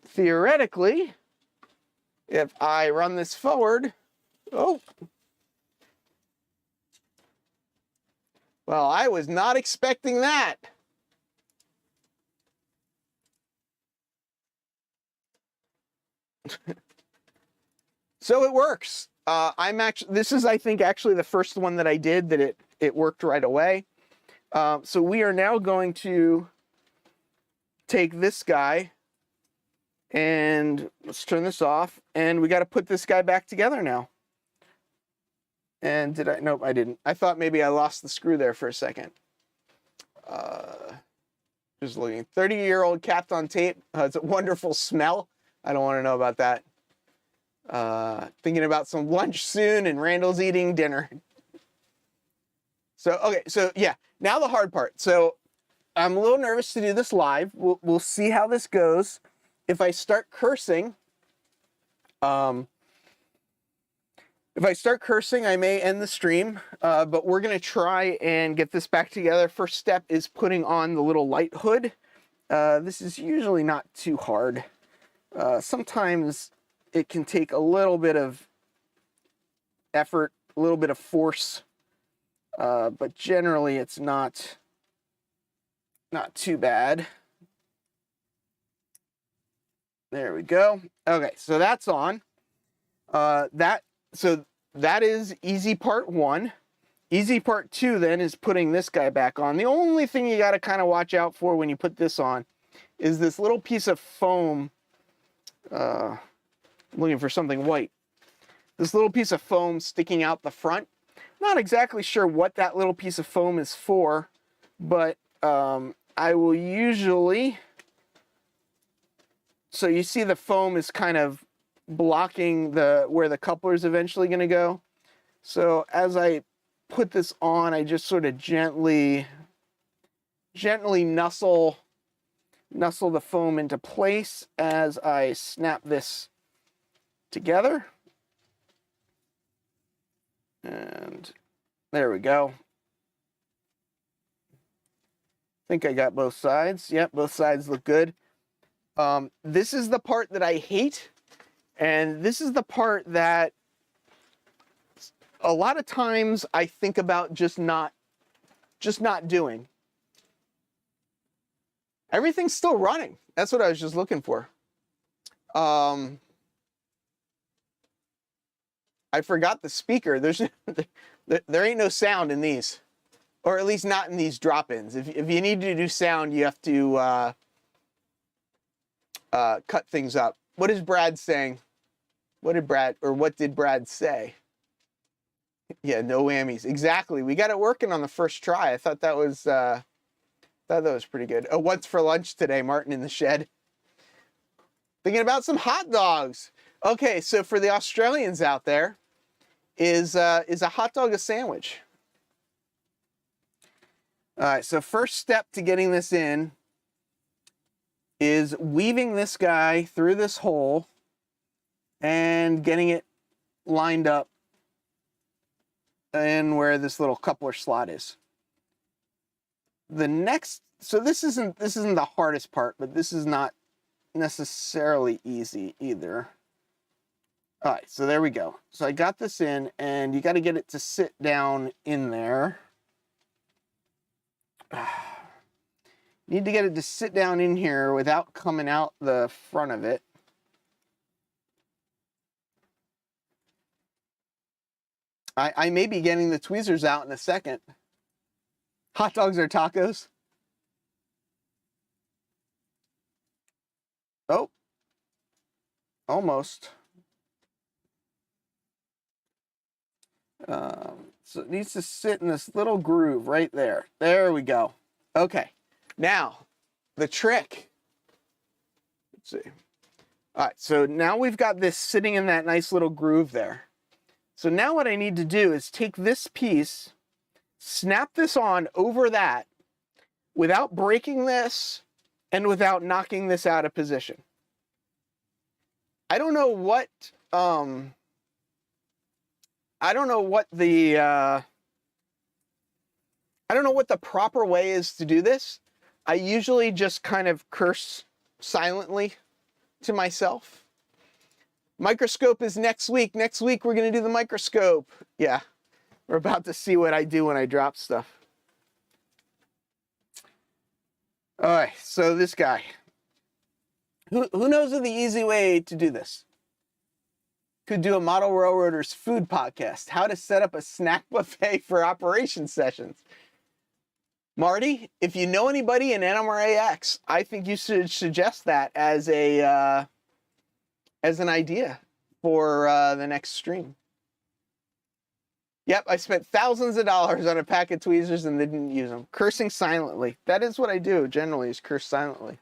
theoretically, if I run this forward, oh, well, I was not expecting that. So it works. This is, I think, actually the first one that I did that it worked right away. So we are now going to take this guy and let's turn this off, and we got to put this guy back together now. And nope, I didn't. I thought maybe I lost the screw there for a second. Just looking. 30-year-old capped on tape. It's a wonderful smell. I don't want to know about that. Thinking about some lunch soon, and Randall's eating dinner. So, okay, so yeah, now the hard part. So I'm a little nervous to do this live. We'll see how this goes. If I start cursing, I may end the stream, but we're going to try and get this back together. First step is putting on the little light hood. This is usually not too hard. Sometimes it can take a little bit of effort, a little bit of force, but generally it's not too bad. There we go. Okay, so that's on. So that is easy part one. Easy part two then is putting this guy back on. The only thing you got to kind of watch out for when you put this on is this little piece of foam. Looking for something white. This little piece of foam sticking out the front. Not exactly sure what that little piece of foam is for, but I will usually... So you see the foam is kind of blocking where the coupler is eventually going to go. So as I put this on, I just sort of gently nuzzle the foam into place as I snap this together. And there we go. I think I got both sides. Yep, both sides look good. This is the part that I hate, and this is the part that a lot of times I think about just not doing. Everything's still running. That's what I was just looking for. I forgot the speaker. There ain't no sound in these, or at least not in these drop-ins. If you need to do sound, you have to cut things up. What is Brad saying? What did Brad say? Yeah, no whammies. Exactly. We got it working on the first try. I thought that was pretty good. Oh, what's for lunch today, Martin in the shed? Thinking about some hot dogs. Okay, so for the Australians out there, is a hot dog a sandwich? All right, so first step to getting this in is weaving this guy through this hole and getting it lined up and where this little coupler slot is. So this isn't the hardest part, but this is not necessarily easy either. All right, so there we go. So I got this in, and you got to get it to sit down in there. Need to get it to sit down in here without coming out the front of it. I may be getting the tweezers out in a second. Hot dogs or tacos? Oh, almost. So it needs to sit in this little groove right there. There we go. Okay. Now, the trick. Let's see. All right, so now we've got this sitting in that nice little groove there. So now what I need to do is take this piece, snap this on over that without breaking this and without knocking this out of position. I don't know what the proper way is to do this. I usually just kind of curse silently to myself. Microscope is next week. Next week we're going to do the microscope. Yeah, we're about to see what I do when I drop stuff. All right, so this guy. Who knows of the easy way to do this? Could do a Model Railroaders food podcast. How to set up a snack buffet for operation sessions. Marty, if you know anybody in NMRAX, I think you should suggest that as an idea for the next stream. Yep, I spent thousands of dollars on a pack of tweezers and didn't use them. Cursing silently. That is what I do generally, is curse silently.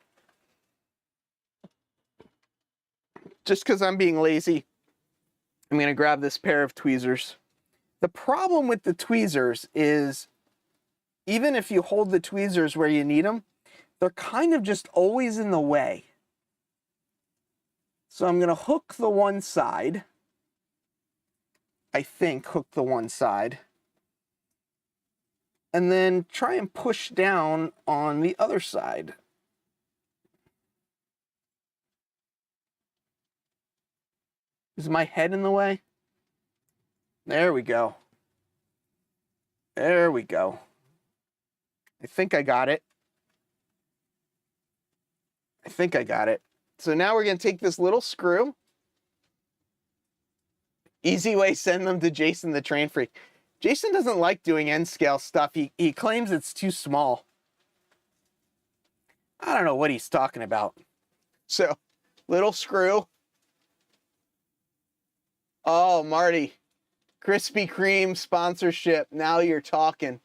Just because I'm being lazy, I'm going to grab this pair of tweezers. The problem with the tweezers is, even if you hold the tweezers where you need them, they're kind of just always in the way. So I'm going to hook the one side. I think hook the one side. And then try and push down on the other side. Is my head in the way? There we go. There we go. I think I got it. So now we're going to take this little screw. Easy way, send them to Jason the Train Freak. Jason doesn't like doing N scale stuff. He claims it's too small. I don't know what he's talking about. So, little screw. Oh, Marty. Krispy Kreme sponsorship. Now you're talking.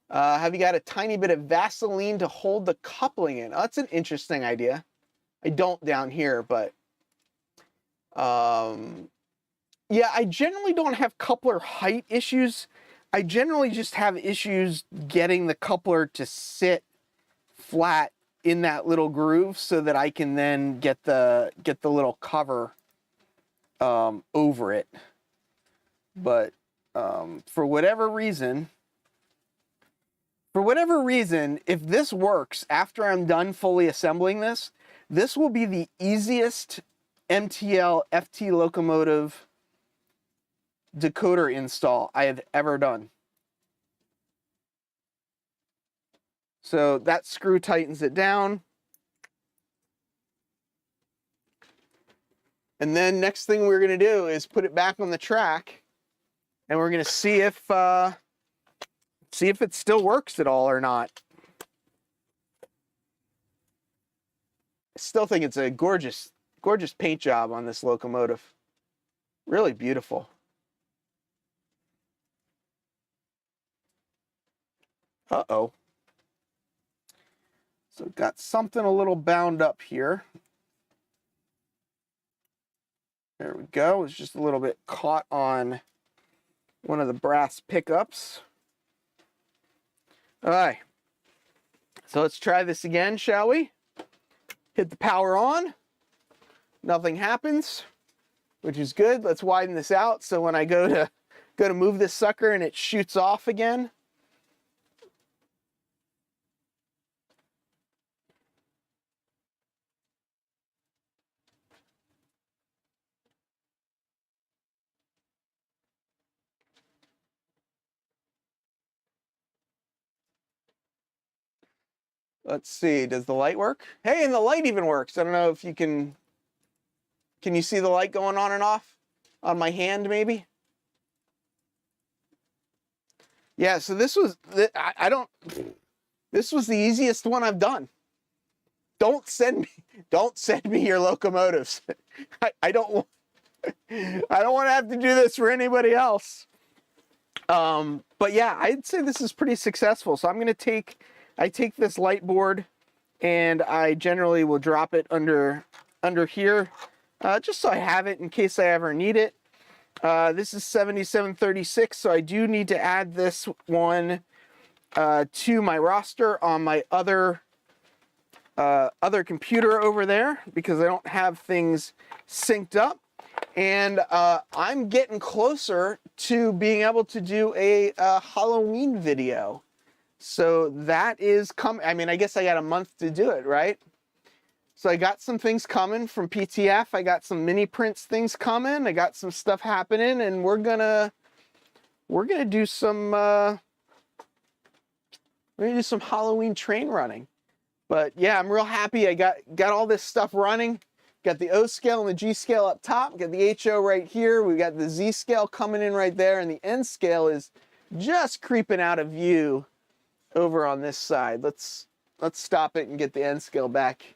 Have you got a tiny bit of Vaseline to hold the coupling in? Oh, that's an interesting idea. I don't down here, but yeah, I generally don't have coupler height issues. I generally just have issues getting the coupler to sit flat in that little groove so that I can then get the little cover over it. But for whatever reason, if this works after I'm done fully assembling this, this will be the easiest MTL FT locomotive decoder install I have ever done. So that screw tightens it down. And then next thing we're going to do is put it back on the track, and we're going to see if it still works at all or not. I still think it's a gorgeous, gorgeous paint job on this locomotive. Really beautiful. Uh-oh. So got something a little bound up here. There we go. It's just a little bit caught on one of the brass pickups. All right. So let's try this again, shall we? Hit the power on. Nothing happens, which is good. Let's widen this out so when I go to move this sucker and it shoots off again. Let's see, does the light work? Hey, and the light even works. I don't know if you can you see the light going on and off on my hand maybe? Yeah, so this was, this was the easiest one I've done. Don't send me your locomotives. I don't want to have to do this for anybody else. But yeah, I'd say this is pretty successful. So I take this light board and I generally will drop it under under here, just so I have it in case I ever need it. This is 7736, so I do need to add this one to my roster on my other computer over there because I don't have things synced up. And I'm getting closer to being able to do a Halloween video. So that is coming. I mean, I guess I got a month to do it, right? So I got some things coming from PTF. I got some mini prints things coming. I got some stuff happening, and we're gonna do some Halloween train running. But yeah, I'm real happy. I got all this stuff running. Got the O scale and the G scale up top. Got the HO right here. We got the Z scale coming in right there, and the N scale is just creeping out of view over on this side. Let's stop it and get the N scale back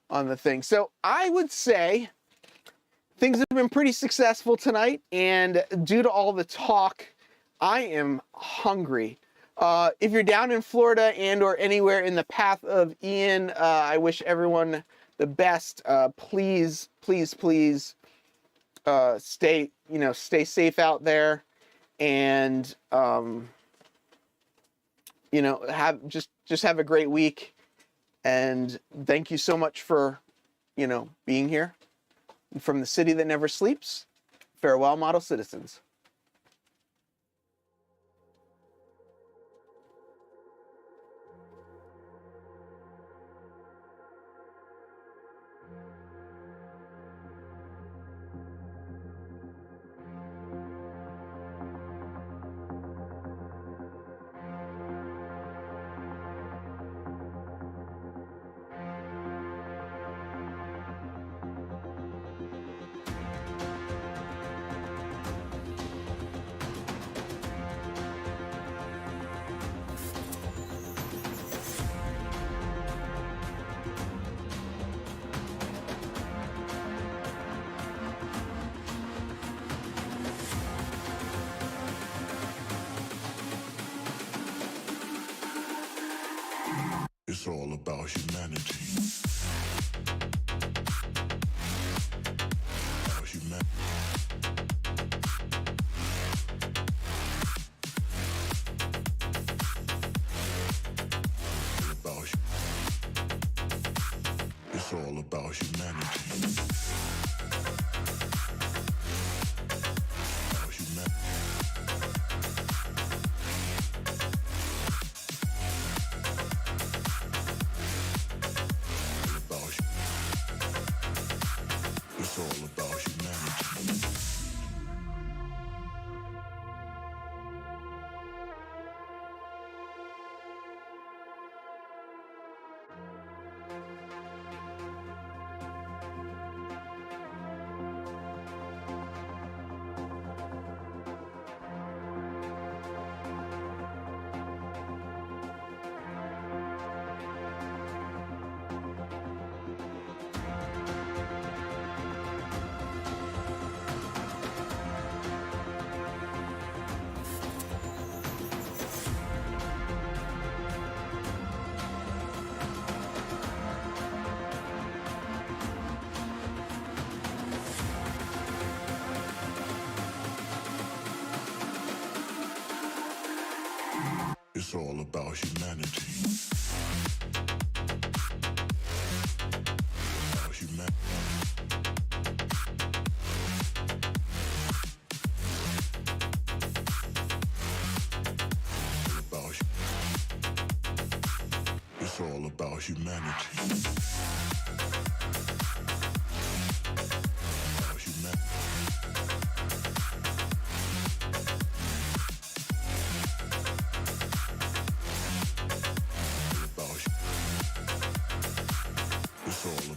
on the thing. So I would say things have been pretty successful tonight, and due to all the talk, I am hungry. If you're down in Florida and or anywhere in the path of Ian, I wish everyone the best. Please stay safe out there, and just have a great week. And thank you so much for being here. From the city that never sleeps, farewell, model citizens. It's all about humanity. About humanity. It's all about humanity. About humanity. It's all about humanity. It's all about humanity. About humanity. It's all about humanity. About humanity. It's all